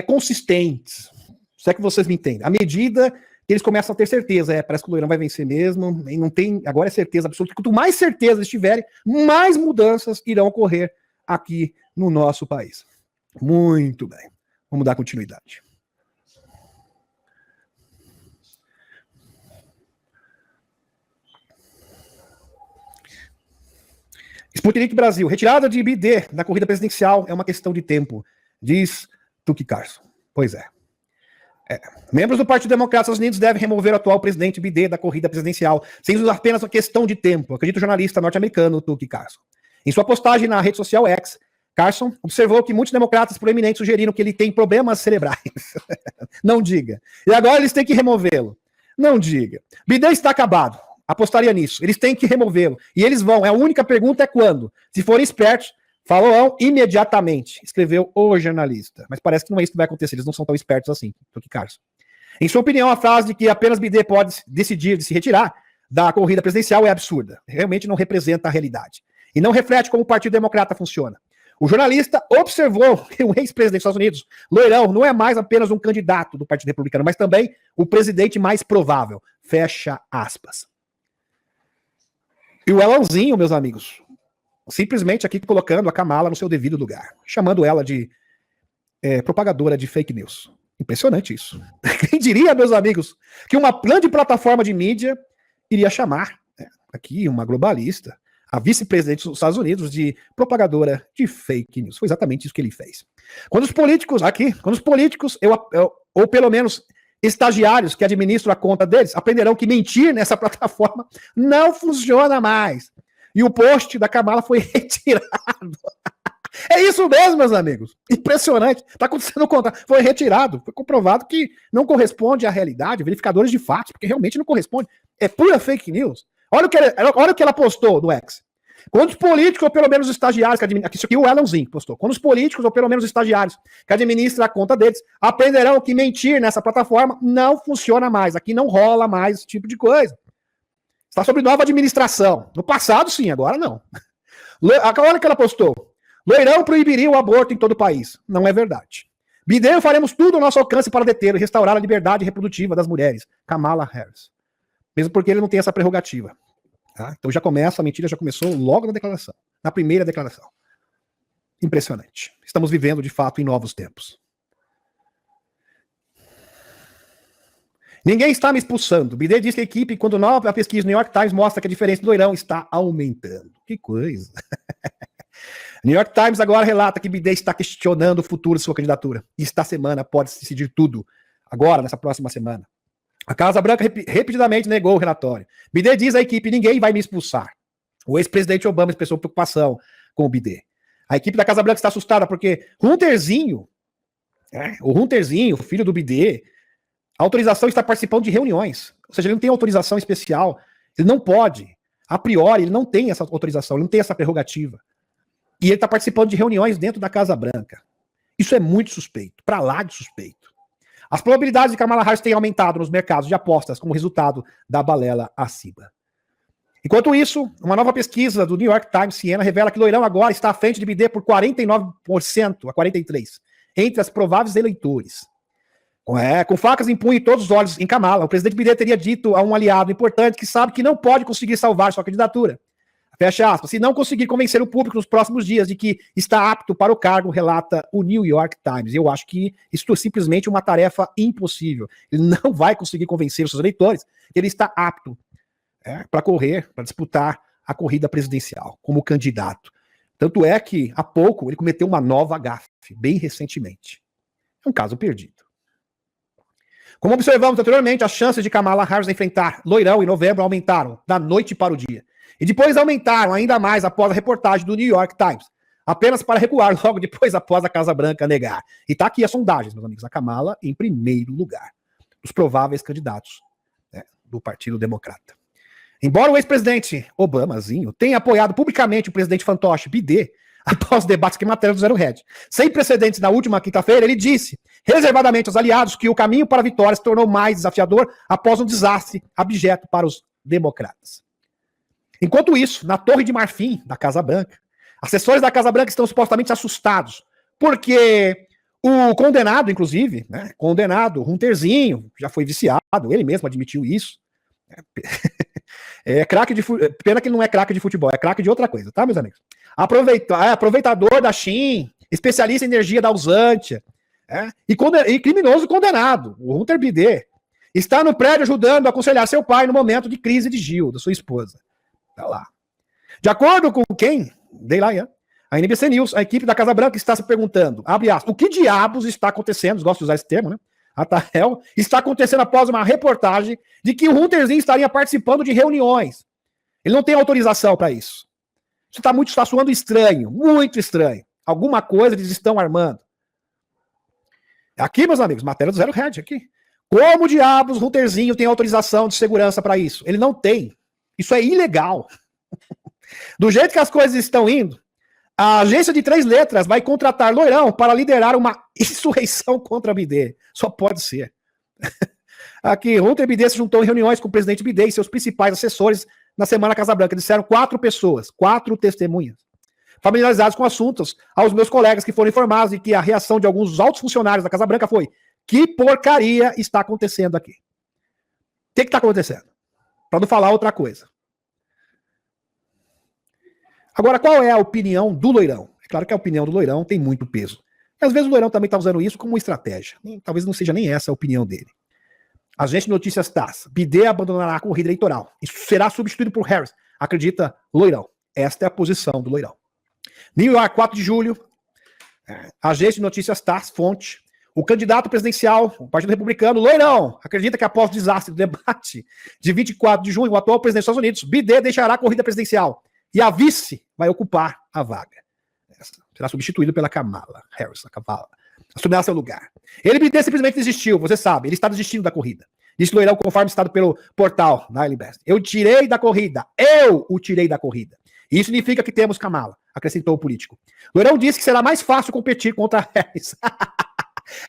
consistentes. Se é que vocês me entendem. À medida que eles começam a ter certeza, parece que o Loirão vai vencer mesmo, e não tem, agora é certeza absoluta. Quanto mais certeza eles tiverem, mais mudanças irão ocorrer aqui no nosso país. Muito bem. Vamos dar continuidade. Sputnik Brasil. Retirada de Bidê da corrida presidencial é uma questão de tempo, diz Tuque Carlson. Pois é. Membros do Partido Democrata dos Estados Unidos devem remover o atual presidente Bidê da corrida presidencial, sendo apenas uma questão de tempo, acredita o jornalista norte-americano Tuque Carlson. Em sua postagem na rede social X, Carlson observou que muitos democratas proeminentes sugeriram que ele tem problemas cerebrais. Não diga. E agora eles têm que removê-lo. Não diga. Bidê está acabado. Apostaria nisso. Eles têm que removê-lo. E eles vão. A única pergunta é quando. Se forem espertos, falarão imediatamente, escreveu o jornalista. Mas parece que não é isso que vai acontecer. Eles não são tão espertos assim, Tuque Carlson. Em sua opinião, a frase de que apenas Bidê pode decidir de se retirar da corrida presidencial é absurda. Realmente não representa a realidade. E não reflete como o Partido Democrata funciona. O jornalista observou que o ex-presidente dos Estados Unidos, Loirão, não é mais apenas um candidato do Partido Republicano, mas também o presidente mais provável. Fecha aspas. E o Elãozinho, meus amigos, simplesmente aqui colocando a Kamala no seu devido lugar, chamando ela de propagadora de fake news. Impressionante isso. Quem diria, meus amigos, que uma grande plataforma de mídia iria chamar aqui uma globalista, a vice-presidente dos Estados Unidos, de propagadora de fake news. Foi exatamente isso que ele fez. Quando os políticos, ou pelo menos estagiários que administram a conta deles, aprenderão que mentir nessa plataforma não funciona mais. E o post da Kamala foi retirado. É isso mesmo, meus amigos. Impressionante. Está acontecendo o contrário. Foi retirado. Foi comprovado que não corresponde à realidade, verificadores de fatos, porque realmente não corresponde. É pura fake news. Olha o que ela postou no X. Quando os políticos, ou pelo menos os estagiários, isso aqui o Elãozinho postou. Quando os políticos, ou pelo menos os estagiários, que administram a conta deles, aprenderão que mentir nessa plataforma não funciona mais. Aqui não rola mais esse tipo de coisa. Está sob nova administração. No passado, sim, agora não. Olha o que ela postou. Loirão proibiria o aborto em todo o país. Não é verdade. Bidê, faremos tudo ao nosso alcance para deter e restaurar a liberdade reprodutiva das mulheres. Kamala Harris. Mesmo porque ele não tem essa prerrogativa. Tá? Então já começa, a mentira já começou logo na declaração. Na primeira declaração. Impressionante. Estamos vivendo, de fato, em novos tempos. Ninguém está me expulsando. Bidê diz que a equipe, quando nova pesquisa no New York Times, mostra que a diferença do Loirão está aumentando. Que coisa. New York Times agora relata que Bidê está questionando o futuro de sua candidatura. E esta semana pode decidir tudo. Agora, nessa próxima semana. A Casa Branca repetidamente negou o relatório. Bidê diz à equipe, ninguém vai me expulsar. O ex-presidente Obama expressou preocupação com o Bidê. A equipe da Casa Branca está assustada porque Hunterzinho, o filho do Bidê, a autorização está participando de reuniões. Ou seja, ele não tem autorização especial. Ele não pode. A priori, ele não tem essa autorização, ele não tem essa prerrogativa. E ele está participando de reuniões dentro da Casa Branca. Isso é muito suspeito, para lá de suspeito. As probabilidades de Kamala Harris têm aumentado nos mercados de apostas como resultado da balela acima. Enquanto isso, uma nova pesquisa do New York Times Siena revela que Loirão agora está à frente de Biden por 49% a 43% entre as prováveis eleitores. Com facas em punho e todos os olhos em Kamala, o presidente Biden teria dito a um aliado importante que sabe que não pode conseguir salvar sua candidatura. Fecha aspas. Se não conseguir convencer o público nos próximos dias de que está apto para o cargo, relata o New York Times. Eu acho que isso é simplesmente uma tarefa impossível. Ele não vai conseguir convencer os seus eleitores que ele está apto para correr, para disputar a corrida presidencial como candidato. Tanto é que, há pouco, ele cometeu uma nova gafe, bem recentemente. É um caso perdido. Como observamos anteriormente, as chances de Kamala Harris enfrentar Loirão em novembro aumentaram da noite para o dia. E depois aumentaram ainda mais após a reportagem do New York Times, apenas para recuar logo depois após a Casa Branca negar. E está aqui as sondagens, meus amigos, a Kamala em primeiro lugar, dos prováveis candidatos do Partido Democrata. Embora o ex-presidente Obamazinho tenha apoiado publicamente o presidente fantoche Biden após debates que matéria do Zero Hedge, sem precedentes na última quinta-feira, ele disse reservadamente aos aliados que o caminho para a vitória se tornou mais desafiador após um desastre abjeto para os democratas. Enquanto isso, na Torre de Marfim da Casa Branca, assessores da Casa Branca estão supostamente assustados, porque o condenado, inclusive, condenado, Hunterzinho, já foi viciado, ele mesmo admitiu isso. Pena que ele não é craque de futebol, é craque de outra coisa, tá, meus amigos? Aproveitador da Shin, especialista em energia da Usantia, e criminoso condenado, o Hunter Biden, está no prédio ajudando a aconselhar seu pai no momento de crise de Gil, da sua esposa. Tá lá. De acordo com quem? A NBC News, a equipe da Casa Branca está se perguntando, abre aspas, o que diabos está acontecendo, gosto de usar esse termo, né? Está acontecendo após uma reportagem de que o Hunterzinho estaria participando de reuniões. Ele não tem autorização para isso. Isso está soando estranho, muito estranho. Alguma coisa eles estão armando. Aqui, meus amigos, matéria do Zero Hedge aqui. Como diabos o Hunterzinho tem autorização de segurança para isso? Ele não tem. Isso é ilegal. Do jeito que as coisas estão indo, a agência de 3 letras vai contratar Loirão para liderar uma insurreição contra Biden. Só pode ser. Aqui, Hunter Biden se juntou em reuniões com o presidente Biden e seus principais assessores na semana Casa Branca. Disseram 4 pessoas, 4 testemunhas, familiarizados com assuntos, aos meus colegas que foram informados de que a reação de alguns altos funcionários da Casa Branca foi: que porcaria está acontecendo aqui? O que está acontecendo? Para não falar outra coisa. Agora, qual é a opinião do Loirão? É claro que a opinião do Loirão tem muito peso. E às vezes o Loirão também está usando isso como estratégia. Talvez não seja nem essa a opinião dele. Agência de notícias TASS. Biden abandonará a corrida eleitoral e será substituído por Harris. Acredita Loirão. Esta é a posição do Loirão. New York, 4 de julho. Agência de notícias TASS, fonte. O candidato presidencial, o Partido Republicano, Loirão, acredita que após o desastre do debate de 24 de junho, o atual presidente dos Estados Unidos, Biden deixará a corrida presidencial. E a vice vai ocupar a vaga. Será substituído pela Kamala Harris, assumirá seu lugar. Ele Biden simplesmente desistiu, você sabe, ele está desistindo da corrida. Disse Loirão, conforme citado pelo portal da Best. Eu o tirei da corrida. E isso significa que temos Kamala, acrescentou o político. Loirão disse que será mais fácil competir contra a Harris.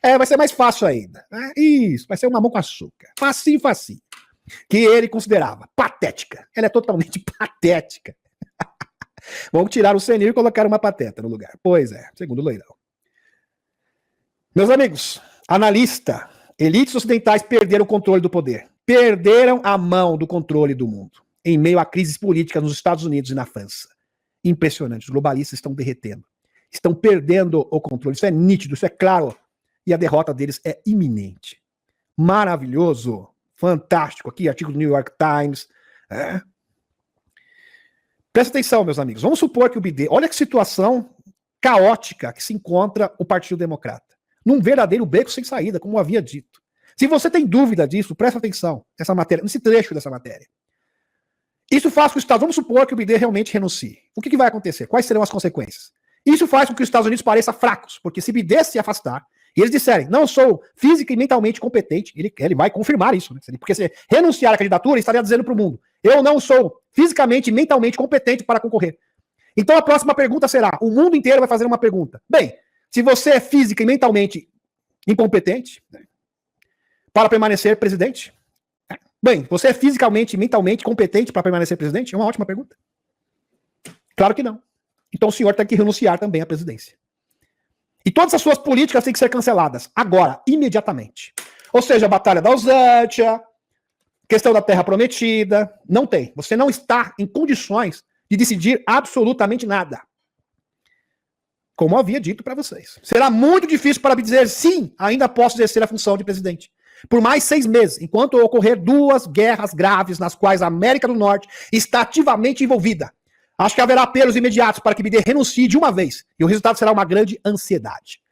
Vai ser mais fácil ainda. Isso, vai ser um mamão com açúcar. Facinho. Que ele considerava patética. Ela é totalmente patética. Vamos tirar o senil e colocar uma pateta no lugar. Pois é, segundo o Loirão. Meus amigos, analista, elites ocidentais perderam o controle do poder. Perderam a mão do controle do mundo. Em meio a crises políticas nos Estados Unidos e na França. Impressionante. Os globalistas estão derretendo. Estão perdendo o controle. Isso é nítido, isso é claro. E a derrota deles é iminente. Maravilhoso. Fantástico. Aqui, artigo do New York Times. Presta atenção, meus amigos. Vamos supor que o Biden... Olha que situação caótica que se encontra o Partido Democrata. Num verdadeiro beco sem saída, como eu havia dito. Se você tem dúvida disso, presta atenção nessa matéria, nesse trecho dessa matéria. Isso faz com que os Estados Unidos... Vamos supor que o Biden realmente renuncie. O que vai acontecer? Quais serão as consequências? Isso faz com que os Estados Unidos pareçam fracos, porque se Biden se afastar, e eles disserem, não sou física e mentalmente competente, ele vai confirmar isso, né? Porque se renunciar à candidatura, ele estaria dizendo para o mundo, eu não sou fisicamente e mentalmente competente para concorrer. Então a próxima pergunta será, o mundo inteiro vai fazer uma pergunta. Bem, se você é física e mentalmente incompetente, para permanecer presidente? Bem, você é fisicamente e mentalmente competente para permanecer presidente? É uma ótima pergunta. Claro que não. Então o senhor tem que renunciar também à presidência. E todas as suas políticas têm que ser canceladas. Agora, imediatamente. Ou seja, a Batalha da Ausântia, questão da Terra Prometida. Não tem. Você não está em condições de decidir absolutamente nada. Como eu havia dito para vocês. Será muito difícil para me dizer sim, ainda posso exercer a função de presidente. Por mais 6 meses, enquanto ocorrer 2 guerras graves nas quais a América do Norte está ativamente envolvida. Acho que haverá apelos imediatos para que Biden renuncie de uma vez. E o resultado será uma grande ansiedade.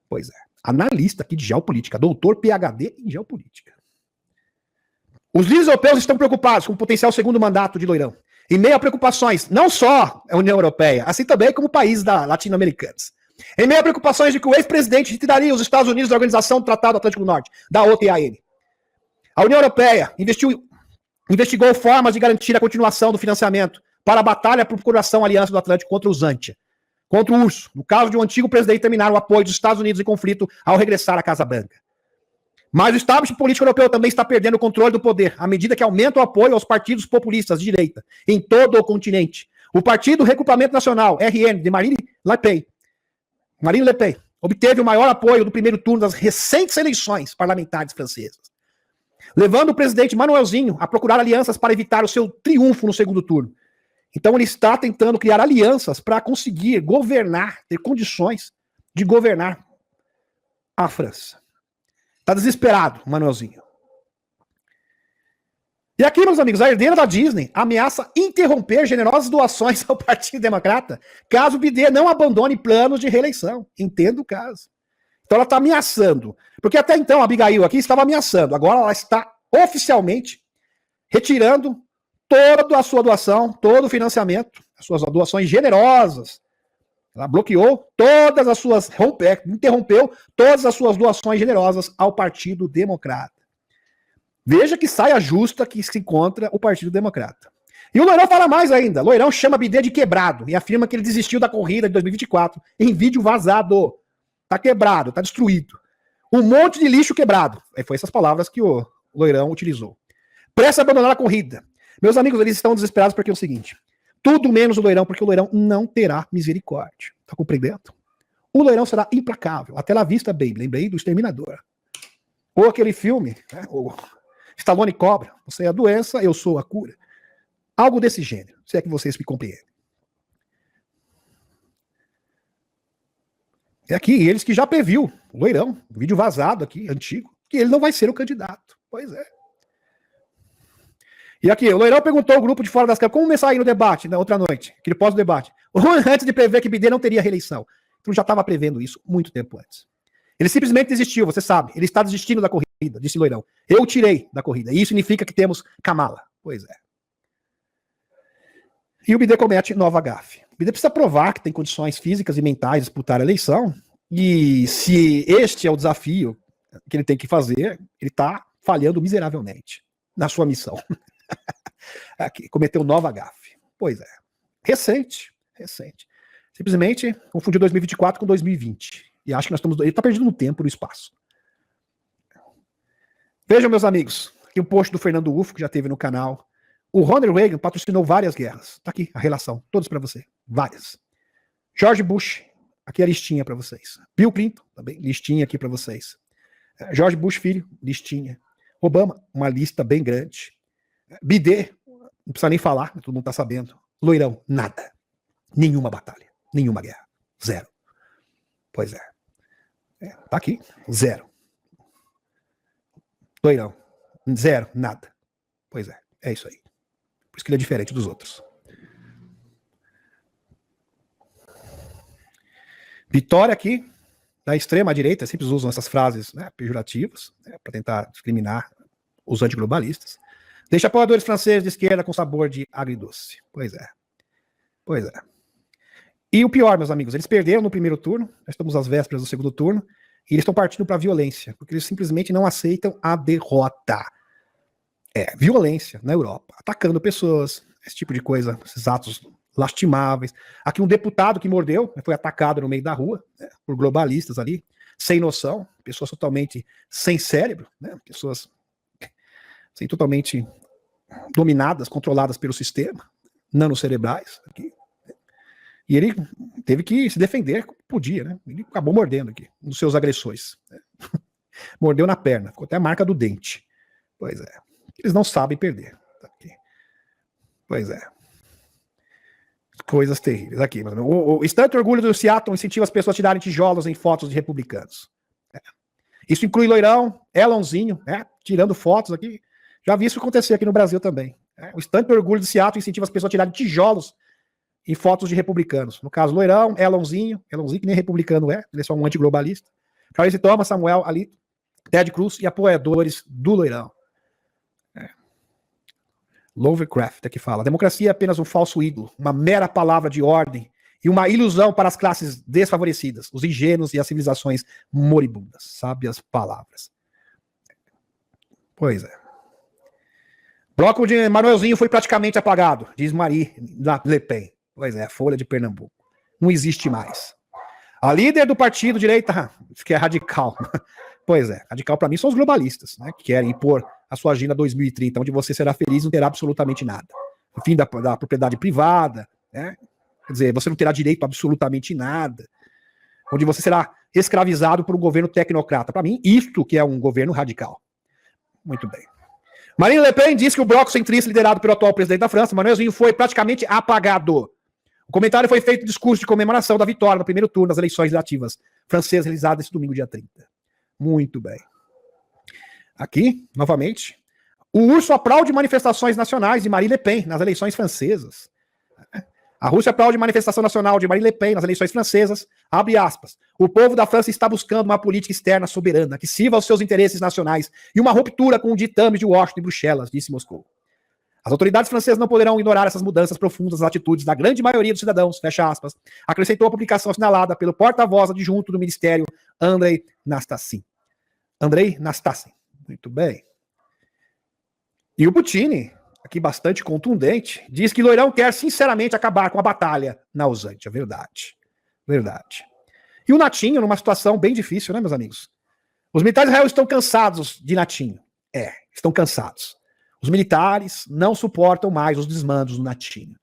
Pois é. Analista aqui de geopolítica, doutor PhD em geopolítica. Os líderes europeus estão preocupados com o potencial segundo mandato de Loirão. Em meio a preocupações, não só a União Europeia, assim também como países latino-americanos. Em meio a preocupações de que o ex-presidente retiraria os Estados Unidos da Organização do Tratado Atlântico Norte, da OTAN. A União Europeia investigou formas de garantir a continuação do financiamento para a batalha por procuração aliança do Atlântico contra o Zantia, contra o URSS, no caso de um antigo presidente terminar o apoio dos Estados Unidos em conflito ao regressar à Casa Branca. Mas o establishment político europeu também está perdendo o controle do poder, à medida que aumenta o apoio aos partidos populistas de direita em todo o continente. O Partido Regrupamento Nacional, RN, de Marine Le Pen, obteve o maior apoio do primeiro turno das recentes eleições parlamentares francesas, levando o presidente Manuelzinho a procurar alianças para evitar o seu triunfo no segundo turno. Então ele está tentando criar alianças para conseguir governar, ter condições de governar a França. Está desesperado, Manuelzinho. E aqui, meus amigos, a herdeira da Disney ameaça interromper generosas doações ao Partido Democrata caso o Biden não abandone planos de reeleição. Entenda o caso. Então ela está ameaçando. Porque até então a Abigail aqui estava ameaçando. Agora ela está oficialmente retirando toda a sua doação, todo o financiamento, as suas doações generosas. Ela bloqueou todas as suas, interrompeu todas as suas doações generosas ao Partido Democrata. Veja que saia justa que se encontra o Partido Democrata. E o Loirão fala mais ainda. Loirão chama Biden de quebrado e afirma que ele desistiu da corrida de 2024 em vídeo vazado. Tá quebrado, tá destruído. Um monte de lixo quebrado. Foi essas palavras que o Loirão utilizou. Pressa a abandonar a corrida. Meus amigos, eles estão desesperados porque é o seguinte. Tudo menos o Loirão, porque o Loirão não terá misericórdia. Tá compreendendo? O Loirão será implacável. Até lá vista, baby. Lembrei do Exterminador. Ou aquele filme, né? O Stallone Cobra. Você é a doença, eu sou a cura. Algo desse gênero, se é que vocês me compreendem. É aqui, eles que já previu, o Loirão, um vídeo vazado aqui, antigo, que ele não vai ser o candidato. Pois é. E aqui, o Loirão perguntou ao grupo de Fora das Câmeras como começar aí no debate, na outra noite, aquele pós-debate, antes de prever que Biden não teria reeleição. Então já estava prevendo isso muito tempo antes. Ele simplesmente desistiu, você sabe, ele está desistindo da corrida, disse Loirão. Eu o tirei da corrida, e isso significa que temos Kamala. Pois é. E o Biden comete nova gafe. O Biden precisa provar que tem condições físicas e mentais de disputar a eleição, e se este é o desafio que ele tem que fazer, ele está falhando miseravelmente na sua missão. Aqui, cometeu nova gafe. Pois é. Recente. Simplesmente confundiu 2024 com 2020. E acho que ele está perdido no tempo e no espaço. Vejam, meus amigos, aqui o post do Fernando Ufo, que já teve no canal. O Ronald Reagan patrocinou várias guerras. Tá aqui a relação, todos para você. Várias. George Bush, aqui a listinha para vocês. Bill Clinton, também, listinha aqui para vocês. George Bush filho, listinha. Obama, uma lista bem grande. Biden, não precisa nem falar, todo mundo tá sabendo. Loirão, nada. Nenhuma batalha, nenhuma guerra. 0. Pois é. Tá aqui, 0. Loirão, 0, nada. Pois é isso aí. Por isso que ele é diferente dos outros. Vitória aqui, da extrema-direita, sempre usam essas frases, né, pejorativas, né, para tentar discriminar os antiglobalistas. Deixa apoiadores franceses de esquerda com sabor de agridoce. Pois é. E o pior, meus amigos, eles perderam no primeiro turno, nós estamos às vésperas do segundo turno, e eles estão partindo para a violência, porque eles simplesmente não aceitam a derrota. Violência na Europa, atacando pessoas, esse tipo de coisa, esses atos lastimáveis. Aqui um deputado que mordeu, foi atacado no meio da rua, né, por globalistas ali, sem noção, pessoas totalmente sem cérebro, né? Pessoas assim, totalmente dominadas, controladas pelo sistema, nanocerebrais. Aqui. E ele teve que se defender como podia, né? Ele acabou mordendo aqui, um dos seus agressores. Né? Mordeu na perna, ficou até a marca do dente. Pois é. Eles não sabem perder. Aqui. Pois é. Coisas terríveis. Aqui, o instante orgulho do Seattle incentiva as pessoas a tirarem tijolos em fotos de republicanos. É. Isso inclui Loirão, Elonzinho, né? Tirando fotos aqui. Já vi isso acontecer aqui no Brasil também. O instante orgulho do Seattle incentiva as pessoas a tirarem tijolos em fotos de republicanos. No caso, Loirão, Elonzinho que nem republicano ele é só um antiglobalista. Clarice Thomas, Samuel ali, Ted Cruz e apoiadores do Loirão. Lovecraft aqui fala: a democracia é apenas um falso ídolo, uma mera palavra de ordem e uma ilusão para as classes desfavorecidas, os ingênuos e as civilizações moribundas. Sábias palavras. Pois é. Bloco de Manuelzinho foi praticamente apagado, diz Marie Le Pen. Pois é, Folha de Pernambuco. Não existe mais. A líder do partido direita, que é radical. Pois é, radical para mim são os globalistas, né, que querem impor a sua agenda 2030, onde você será feliz e não terá absolutamente nada. O fim da propriedade privada, né? Quer dizer, você não terá direito a absolutamente nada. Onde você será escravizado por um governo tecnocrata. Para mim, isto que é um governo radical. Muito bem. Marine Le Pen diz que o bloco centrista liderado pelo atual presidente da França, Manuelzinho, foi praticamente apagado. O comentário foi feito no discurso de comemoração da vitória no primeiro turno das eleições legislativas francesas realizadas esse domingo, dia 30. Muito bem. Aqui, novamente, o urso aplaude manifestações nacionais de Marine Le Pen nas eleições francesas. A Rússia aplaude manifestação nacional de Marine Le Pen nas eleições francesas. Abre aspas. O povo da França está buscando uma política externa soberana que sirva aos seus interesses nacionais e uma ruptura com o ditame de Washington e Bruxelas, disse Moscou. As autoridades francesas não poderão ignorar essas mudanças profundas nas atitudes da grande maioria dos cidadãos, fecha aspas, acrescentou a publicação assinalada pelo porta-voz adjunto do Ministério, Andrei Nastassin. Muito bem. E o Putin, aqui bastante contundente, diz que Loirão quer sinceramente acabar com a batalha na Usante. É verdade. Verdade. E o Natinho, numa situação bem difícil, né, meus amigos? Os militares de Israel estão cansados de Natinho. Estão cansados. Os militares não suportam mais os desmandos do Natinho.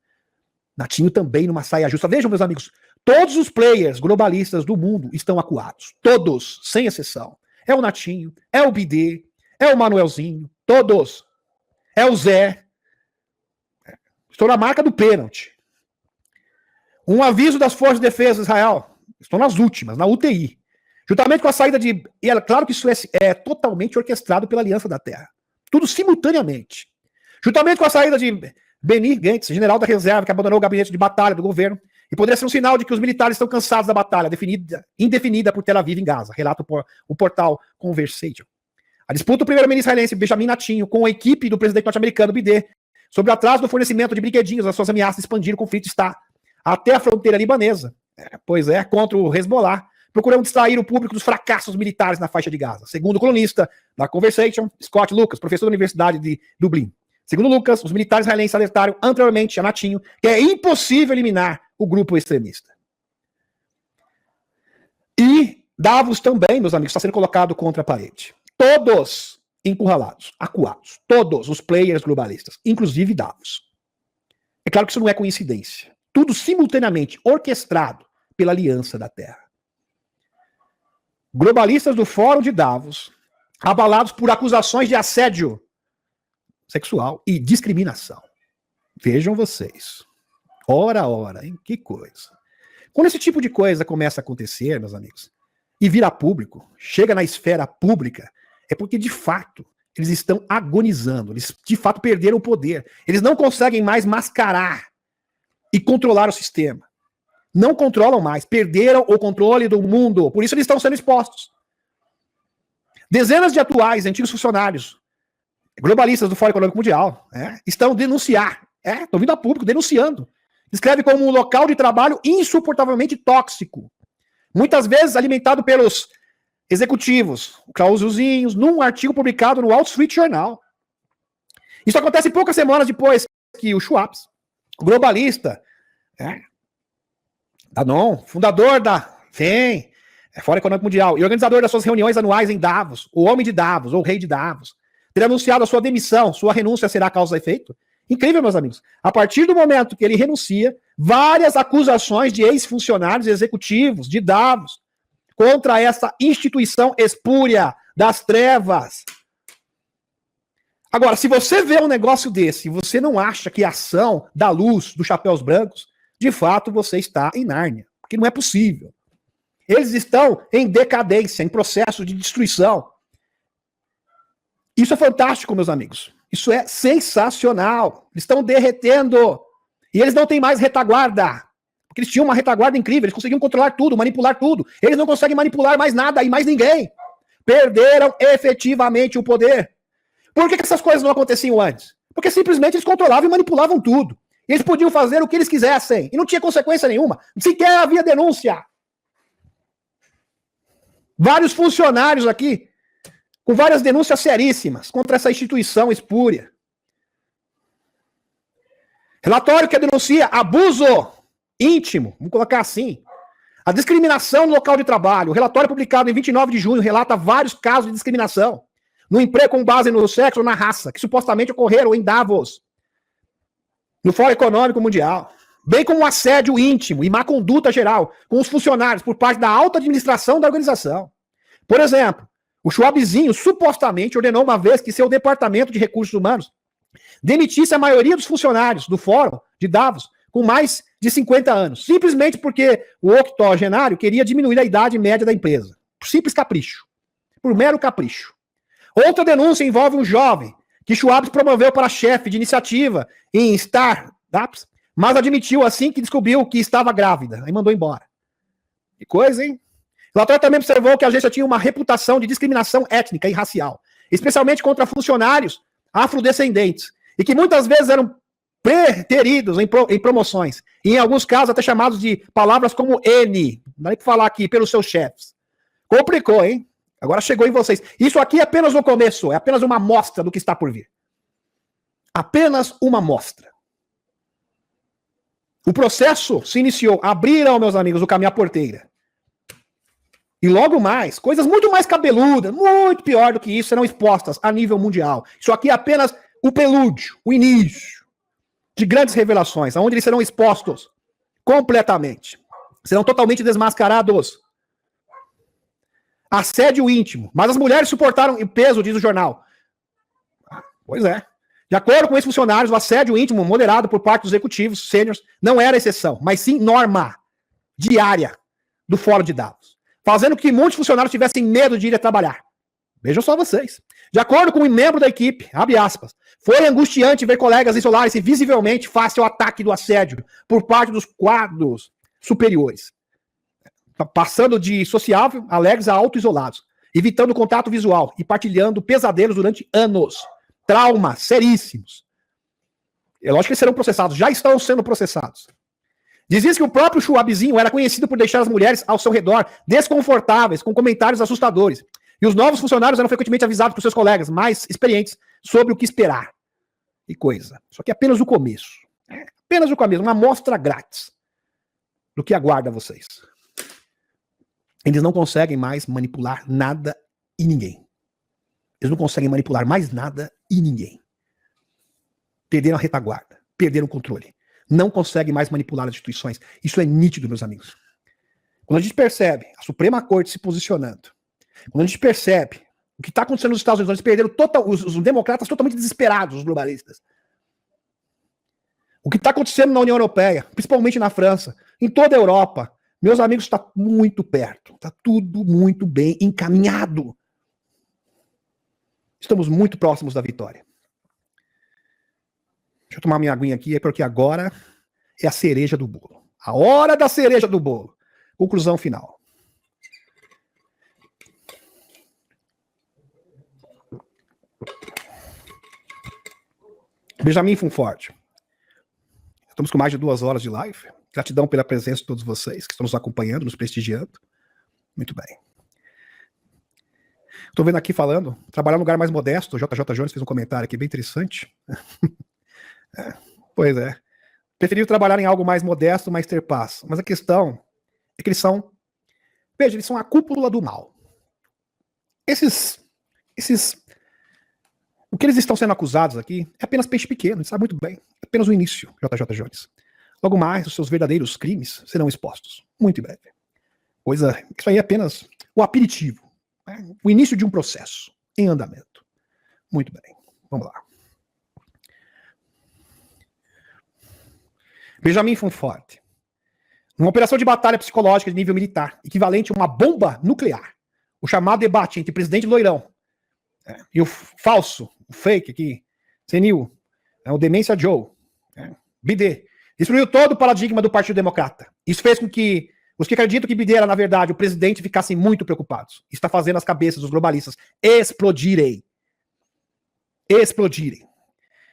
Natinho também numa saia justa. Vejam, meus amigos, todos os players globalistas do mundo estão acuados. Todos, sem exceção. É o Natinho, é o Bidê, é o Manuelzinho, todos. É o Zé. Estou na marca do pênalti. Um aviso das Forças de Defesa de Israel. Estou nas últimas, na UTI. Juntamente com a saída de... E é claro que isso é totalmente orquestrado pela Aliança da Terra. Tudo simultaneamente. Juntamente com a saída de Benny Gantz, general da reserva, que abandonou o gabinete de batalha do governo, e poderia ser um sinal de que os militares estão cansados da batalha indefinida por Tel Aviv em Gaza, relata o portal Conversation. A disputa do primeiro-ministro israelense Benjamin Netanyahu com a equipe do presidente norte-americano Bidê sobre o atraso do fornecimento de brinquedinhos, as suas ameaças de expandir o conflito está até a fronteira libanesa, contra o Hezbollah, procurando distrair o público dos fracassos militares na faixa de Gaza. Segundo o colunista da Conversation, Scott Lucas, professor da Universidade de Dublin. Segundo Lucas, os militares israelenses alertaram anteriormente a Netanyahu que é impossível eliminar o grupo extremista. E Davos também, meus amigos, está sendo colocado contra a parede. Todos encurralados, acuados. Todos os players globalistas, inclusive Davos. É claro que isso não é coincidência. Tudo simultaneamente orquestrado pela Aliança da Terra. Globalistas do Fórum de Davos, abalados por acusações de assédio sexual e discriminação. Vejam vocês. Ora, hein? Que coisa. Quando esse tipo de coisa começa a acontecer, meus amigos, e vira público, chega na esfera pública, é porque, de fato, eles estão agonizando. Eles, de fato, perderam o poder. Eles não conseguem mais mascarar e controlar o sistema. Não controlam mais. Perderam o controle do mundo. Por isso eles estão sendo expostos. Dezenas de atuais antigos funcionários globalistas do Fórum Econômico Mundial estão estão vindo a público denunciando. Descreve como um local de trabalho insuportavelmente tóxico. Muitas vezes alimentado pelos executivos, clausuzinhos, num artigo publicado no Wall Street Journal. Isso acontece poucas semanas depois que o Schwab, globalista, Danon, fundador da FEM, Fórum Econômico Mundial, e organizador das suas reuniões anuais em Davos, o homem de Davos, ou o rei de Davos, ter anunciado a sua demissão, sua renúncia será causa e efeito? Incrível, meus amigos. A partir do momento que ele renuncia, várias acusações de ex-funcionários executivos de Davos contra essa instituição espúria das trevas. Agora, se você vê um negócio desse e você não acha que a ação da luz dos chapéus brancos, de fato você está em Nárnia, porque não é possível. Eles estão em decadência, em processo de destruição. Isso é fantástico, meus amigos. Isso é sensacional. Eles estão derretendo. E eles não têm mais retaguarda. Porque eles tinham uma retaguarda incrível. Eles conseguiam controlar tudo, manipular tudo. Eles não conseguem manipular mais nada e mais ninguém. Perderam efetivamente o poder. Por que essas coisas não aconteciam antes? Porque simplesmente eles controlavam e manipulavam tudo. Eles podiam fazer o que eles quisessem. E não tinha consequência nenhuma. Sequer havia denúncia. Vários funcionários aqui, com várias denúncias seríssimas contra essa instituição espúria. Relatório que denuncia abuso íntimo, vamos colocar assim. A discriminação no local de trabalho. O relatório publicado em 29 de junho relata vários casos de discriminação no emprego com base no sexo ou na raça, que supostamente ocorreram em Davos, no Fórum Econômico Mundial. Bem como um assédio íntimo e má conduta geral com os funcionários por parte da alta administração da organização. Por exemplo, o Schwabzinho supostamente ordenou uma vez que seu departamento de recursos humanos demitisse a maioria dos funcionários do Fórum de Davos com mais de 50 anos, simplesmente porque o octogenário queria diminuir a idade média da empresa. Por simples capricho. Por mero capricho. Outra denúncia envolve um jovem que Schwab promoveu para chefe de iniciativa em startups, mas admitiu assim que descobriu que estava grávida. Aí mandou embora. Que coisa, hein? O relatório também observou que a agência tinha uma reputação de discriminação étnica e racial, especialmente contra funcionários afrodescendentes, e que muitas vezes eram preteridos em promoções, e em alguns casos até chamados de palavras como N, não dá nem para falar aqui, pelos seus chefes. Complicou, hein? Agora chegou em vocês. Isso aqui é apenas o começo, é apenas uma amostra do que está por vir. Apenas uma amostra. O processo se iniciou, abriram, meus amigos, o caminho à porteira. E logo mais, coisas muito mais cabeludas, muito pior do que isso, serão expostas a nível mundial. Isso aqui é apenas o prelúdio, o início de grandes revelações, onde eles serão expostos completamente. Serão totalmente desmascarados. Assédio íntimo. Mas as mulheres suportaram o peso, diz o jornal. Pois é. De acordo com esses funcionários, o assédio íntimo moderado por parte dos executivos sêniores não era exceção, mas sim norma diária do Fórum de Davos, fazendo com que muitos funcionários tivessem medo de ir a trabalhar. Vejam só vocês. De acordo com um membro da equipe, abre aspas, foi angustiante ver colegas isolarem-se visivelmente face ao ataque do assédio por parte dos quadros superiores, passando de sociável, alegres a auto-isolados, evitando contato visual e partilhando pesadelos durante anos. Traumas seríssimos. É lógico que eles serão processados, já estão sendo processados. Dizia que o próprio Schwabzinho era conhecido por deixar as mulheres ao seu redor desconfortáveis, com comentários assustadores. E os novos funcionários eram frequentemente avisados por seus colegas mais experientes sobre o que esperar. E coisa. Só que é apenas o começo. É apenas o começo, uma amostra grátis do que aguarda vocês. Eles não conseguem mais manipular nada e ninguém. Eles não conseguem manipular mais nada e ninguém. Perderam a retaguarda, perderam o controle. Não conseguem mais manipular as instituições. Isso é nítido, meus amigos. Quando a gente percebe a Suprema Corte se posicionando, quando a gente percebe o que está acontecendo nos Estados Unidos, eles perderam os democratas totalmente desesperados, os globalistas. O que está acontecendo na União Europeia, principalmente na França, em toda a Europa, meus amigos, está muito perto. Está tudo muito bem encaminhado. Estamos muito próximos da vitória. Deixa eu tomar minha aguinha aqui, porque agora é a cereja do bolo. A hora da cereja do bolo. Conclusão final. Benjamin Funforte. Estamos com mais de 2 horas de live. Gratidão pela presença de todos vocês que estão nos acompanhando, nos prestigiando. Muito bem. Estou vendo aqui falando, trabalhar num lugar mais modesto. O JJ Jones fez um comentário aqui bem interessante. Pois é. Preferiu trabalhar em algo mais modesto, mas ter paz. Mas a questão é que eles são Veja, eles são a cúpula do mal. O que eles estão sendo acusados aqui é apenas peixe pequeno, a gente sabe muito bem. É apenas o início, JJ Jones. Logo mais, os seus verdadeiros crimes serão expostos. Muito em breve. Isso aí é apenas o aperitivo. Né? O início de um processo em andamento. Muito bem. Vamos lá. Benjamin Fonfort. Uma operação de batalha psicológica de nível militar, equivalente a uma bomba nuclear. O chamado debate entre o presidente Loirão e o falso, o fake aqui, senil, o Demência Joe, Bidê, destruiu todo o paradigma do Partido Democrata. Isso fez com que os que acreditam que Bidê era, na verdade, o presidente, ficassem muito preocupados. Isso está fazendo as cabeças dos globalistas explodirem. Explodirem.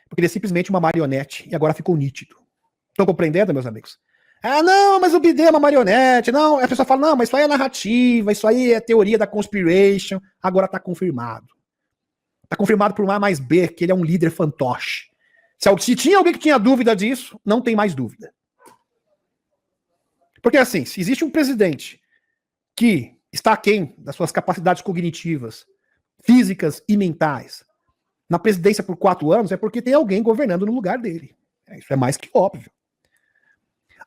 Porque ele é simplesmente uma marionete e agora ficou nítido. Estão compreendendo, meus amigos? Ah, não, mas o Bidê é uma marionete. Não, a pessoa fala, não, mas isso aí é narrativa, isso aí é teoria da conspiration. Agora está confirmado. Está confirmado por um A mais B, que ele é um líder fantoche. Se tinha alguém que tinha dúvida disso, não tem mais dúvida. Porque assim, se existe um presidente que está aquém das suas capacidades cognitivas, físicas e mentais, na presidência por 4 anos, é porque tem alguém governando no lugar dele. Isso é mais que óbvio.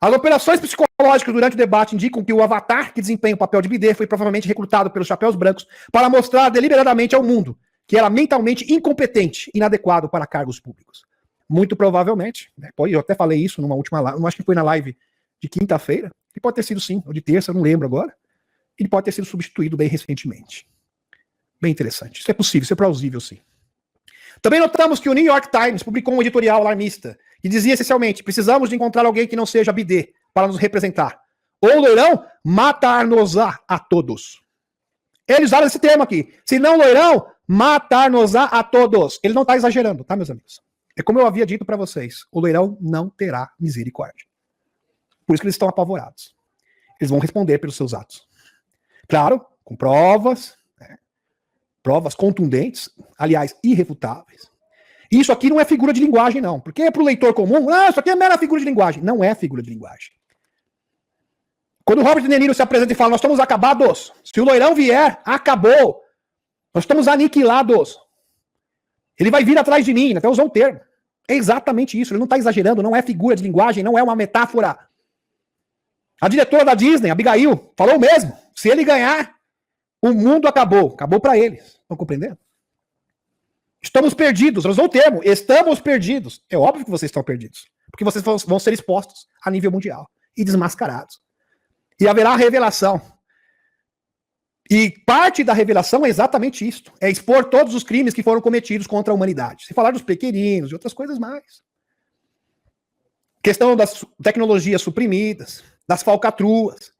As operações psicológicas durante o debate indicam que o avatar que desempenha o papel de Bidê foi provavelmente recrutado pelos chapéus brancos para mostrar deliberadamente ao mundo que era mentalmente incompetente e inadequado para cargos públicos. Muito provavelmente, né? Eu até falei isso numa última live, acho que foi na live de quinta-feira, que pode ter sido sim, ou de terça, não lembro agora. Ele pode ter sido substituído bem recentemente. Bem interessante. Isso é possível, isso é plausível sim. Também notamos que o New York Times publicou um editorial alarmista que dizia essencialmente: precisamos de encontrar alguém que não seja Bidê para nos representar. Ou Loirão, matar-nos-á a todos. Eles usaram esse termo aqui. Se não Loirão, matar-nos-á a todos. Ele não está exagerando, tá, meus amigos? É como eu havia dito para vocês, o Loirão não terá misericórdia. Por isso que eles estão apavorados. Eles vão responder pelos seus atos. Claro, com provas, provas contundentes, aliás, irrefutáveis. Isso aqui não é figura de linguagem, não. Porque é para o leitor comum, isso aqui é mera figura de linguagem. Não é figura de linguagem. Quando o Robert De Niro se apresenta e fala, nós estamos acabados. Se o Loirão vier, acabou. Nós estamos aniquilados. Ele vai vir atrás de mim, até usou um termo. É exatamente isso, ele não está exagerando, não é figura de linguagem, não é uma metáfora. A diretora da Disney, Abigail, falou mesmo. Se ele ganhar, o mundo acabou. Acabou para eles. Estão compreendendo? Estamos perdidos, usou o termo, estamos perdidos. É óbvio que vocês estão perdidos. Porque vocês vão ser expostos a nível mundial e desmascarados. E haverá revelação. E parte da revelação é exatamente isto. É expor todos os crimes que foram cometidos contra a humanidade. Se falar dos pequeninos e outras coisas mais. Questão das tecnologias suprimidas, das falcatruas,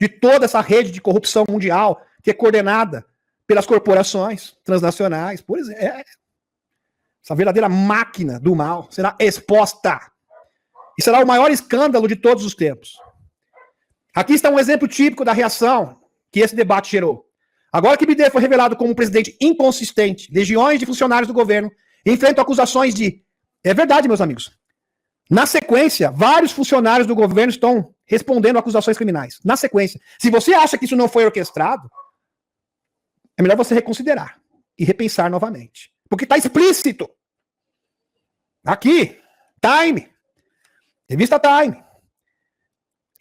de toda essa rede de corrupção mundial que é coordenada pelas corporações transnacionais. Por exemplo, essa verdadeira máquina do mal será exposta. E será o maior escândalo de todos os tempos. Aqui está um exemplo típico da reação que esse debate gerou. Agora que Bidê foi revelado como um presidente inconsistente, legiões de funcionários do governo enfrentam acusações de... É verdade, meus amigos. Na sequência, vários funcionários do governo estão respondendo a acusações criminais. Na sequência. Se você acha que isso não foi orquestrado, é melhor você reconsiderar e repensar novamente. Porque está explícito. Aqui, Time. Revista Time.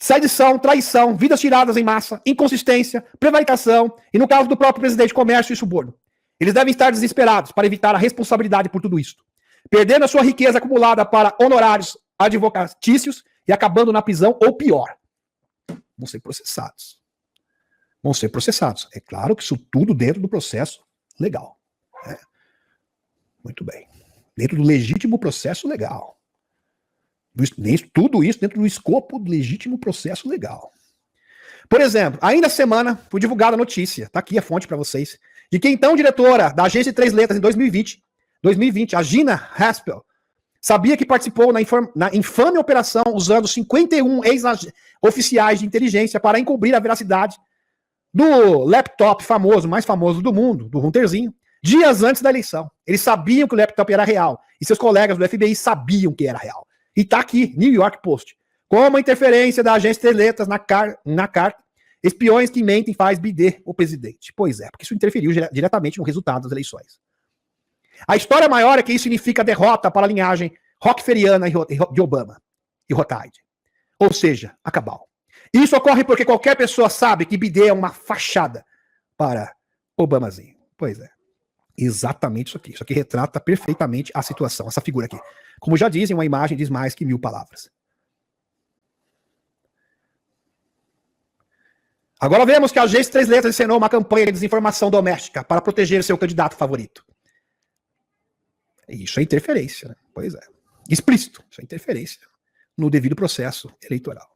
Sedição, traição, vidas tiradas em massa, inconsistência, prevaricação e, no caso do próprio presidente, comércio e suborno. Eles devem estar desesperados para evitar a responsabilidade por tudo isso, perdendo a sua riqueza acumulada para honorários advocatícios e acabando na prisão ou pior. Vão ser processados. Vão ser processados. É claro que isso tudo dentro do processo legal. Muito bem. Dentro do legítimo processo legal. Tudo isso dentro do escopo do legítimo processo legal. Por exemplo, ainda essa semana foi divulgada a notícia, está aqui a fonte para vocês, de que então diretora da Agência de 3 Letras em 2020, a Gina Haspel, sabia que participou na infame operação usando 51 ex-oficiais de inteligência para encobrir a veracidade do laptop mais famoso do mundo, do Hunterzinho, dias antes da eleição. Eles sabiam que o laptop era real, e seus colegas do FBI sabiam que era real. E tá aqui, New York Post. Como a interferência da agência de letras na carta Espiões que mentem faz BD o presidente. Pois é, porque isso interferiu diretamente no resultado das eleições. A história maior é que isso significa derrota para a linhagem rockeferiana de Obama e Rothschild. Ou seja, a cabal. Isso ocorre porque qualquer pessoa sabe que BD é uma fachada para Obamazinho. Pois é. Exatamente isso aqui. Isso aqui retrata perfeitamente a situação, essa figura aqui. Como já dizem, uma imagem diz mais que 1000 palavras. Agora vemos que a agência Três Letras encenou uma campanha de desinformação doméstica para proteger seu candidato favorito. Isso é interferência, né? Pois é. Explícito. Isso é interferência no devido processo eleitoral.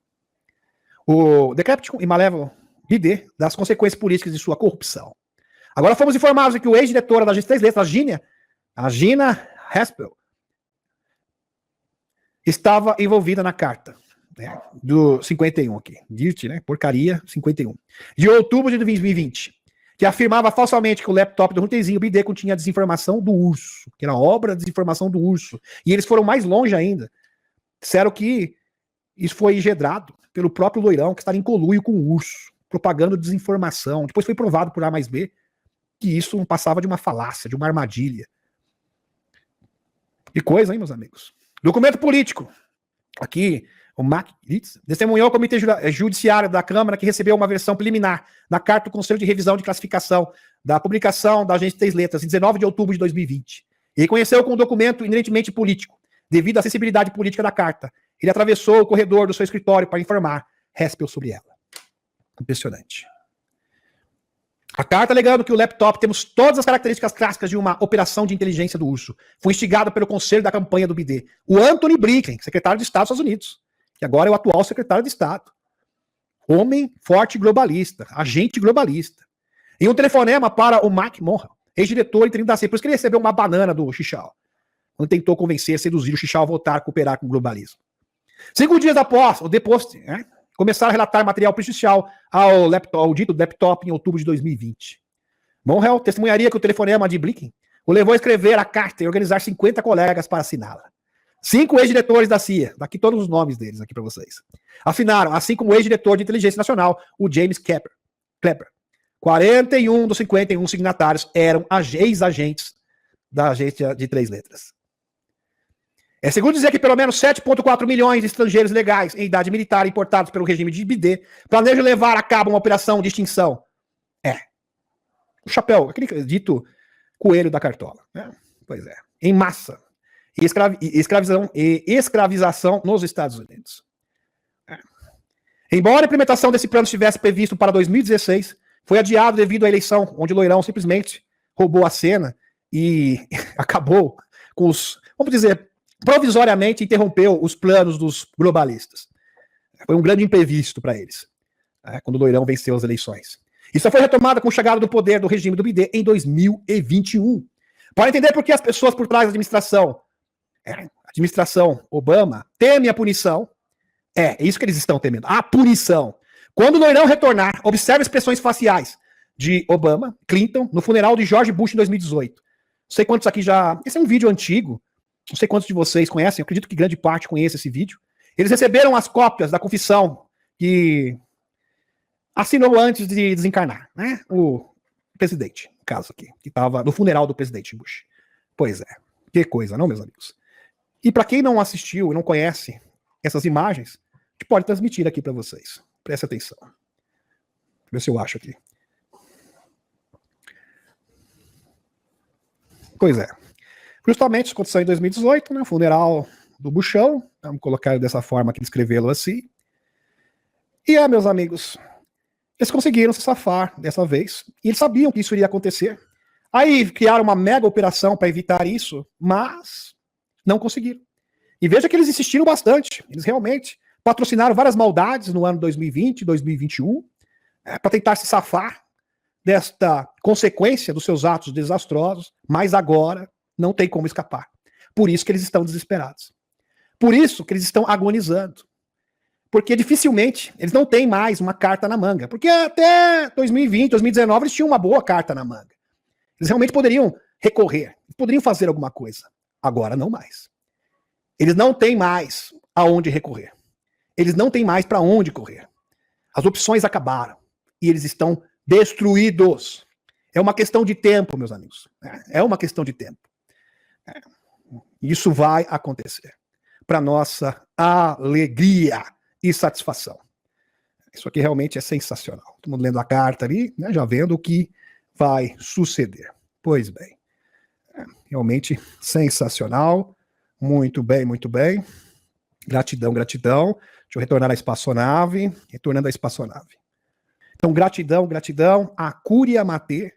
O decrépito e malévolo BD das consequências políticas de sua corrupção. Agora fomos informados de que o ex-diretora da agência Três Letras, a Gina Haspel, estava envolvida na carta, né, do 51 aqui. Dirt, né? Porcaria 51. De outubro de 2020, que afirmava falsamente que o laptop do Runtezinho BD continha desinformação do urso, que era obra de desinformação do urso. E eles foram mais longe ainda. Disseram que isso foi engendrado pelo próprio Loirão, que estava em conluio com o urso, propagando desinformação. Depois foi provado por A mais B que isso não passava de uma falácia, de uma armadilha. Que coisa, hein, meus amigos? Documento político. Aqui, o Mac Litz testemunhou ao Comitê Judiciário da Câmara que recebeu uma versão preliminar na carta do Conselho de Revisão de Classificação da publicação da agência Três Letras, em 19 de outubro de 2020. E reconheceu com um documento inerentemente político, devido à sensibilidade política da carta. Ele atravessou o corredor do seu escritório para informar Haspel sobre ela. Impressionante. A carta alegando que o laptop temos todas as características clássicas de uma operação de inteligência do urso. Foi instigado pelo conselho da campanha do BD, o Anthony Blinken, secretário de Estado dos Estados Unidos, que agora é o atual secretário de Estado. Homem forte globalista, agente globalista. Em um telefonema para o Mike Monroe, ex-diretor interino da CIA, por isso que ele recebeu uma banana do Xichao, quando tentou convencer, seduzir o Xichao a voltar a cooperar com o globalismo. 5 dias após o deposto, né, começaram a relatar material prejudicial ao dito laptop em outubro de 2020. Monreal testemunharia que o telefonema de Blinken o levou a escrever a carta e organizar 50 colegas para assiná-la. 5 ex-diretores da CIA, daqui todos os nomes deles aqui para vocês, assinaram, assim como o ex-diretor de inteligência nacional, o James Clapper. 41 dos 51 signatários eram ex-agentes da agência de Três Letras. É segundo dizer que pelo menos 7,4 milhões de estrangeiros legais em idade militar importados pelo regime de BD planejam levar a cabo uma operação de extinção. O chapéu, aquele dito coelho da cartola. Né? Pois é. Em massa. E escravização nos Estados Unidos. Embora a implementação desse plano estivesse previsto para 2016, foi adiado devido à eleição, onde Loirão simplesmente roubou a cena e acabou com os, vamos dizer, provisoriamente interrompeu os planos dos globalistas. Foi um grande imprevisto para eles, quando o Loirão venceu as eleições. Isso foi retomada com a chegada do poder do regime do BD em 2021. Para entender por que as pessoas por trás da administração Obama temem a punição, é isso que eles estão temendo, a punição. Quando o Loirão retornar, observe as expressões faciais de Obama, Clinton, no funeral de George Bush em 2018. Não sei quantos aqui já... Esse é um vídeo antigo, não sei quantos de vocês conhecem, eu acredito que grande parte conhece esse vídeo. Eles receberam as cópias da confissão que assinou antes de desencarnar, né? O presidente, no caso aqui, que estava no funeral do presidente Bush. Pois é, que coisa, não, meus amigos? E para quem não assistiu e não conhece essas imagens, a gente pode transmitir aqui para vocês. Preste atenção. Deixa eu ver se eu acho aqui. Pois é. Justamente isso aconteceu em 2018, né? O funeral do Buchão. Vamos colocar dessa forma aqui, descrevê-lo assim. E meus amigos, eles conseguiram se safar dessa vez. E eles sabiam que isso iria acontecer. Aí criaram uma mega operação para evitar isso, mas não conseguiram. E veja que eles insistiram bastante. Eles realmente patrocinaram várias maldades no ano 2020, 2021, para tentar se safar desta consequência dos seus atos desastrosos, mas agora não tem como escapar. Por isso que eles estão desesperados. Por isso que eles estão agonizando. Porque dificilmente eles não têm mais uma carta na manga. Porque até 2020, 2019 eles tinham uma boa carta na manga. Eles realmente poderiam recorrer, poderiam fazer alguma coisa. Agora não mais. Eles não têm mais aonde recorrer. Eles não têm mais para onde correr. As opções acabaram. e eles estão destruídos. É uma questão de tempo, meus amigos. É uma questão de tempo. Isso vai acontecer. Para nossa alegria e satisfação. Isso aqui realmente é sensacional. Todo mundo lendo a carta ali, né, já vendo o que vai suceder. Pois bem. Realmente sensacional. Muito bem, muito bem. Gratidão, gratidão. Deixa eu retornar à espaçonave. Retornando à espaçonave. Então, gratidão, gratidão. A Cúria Matê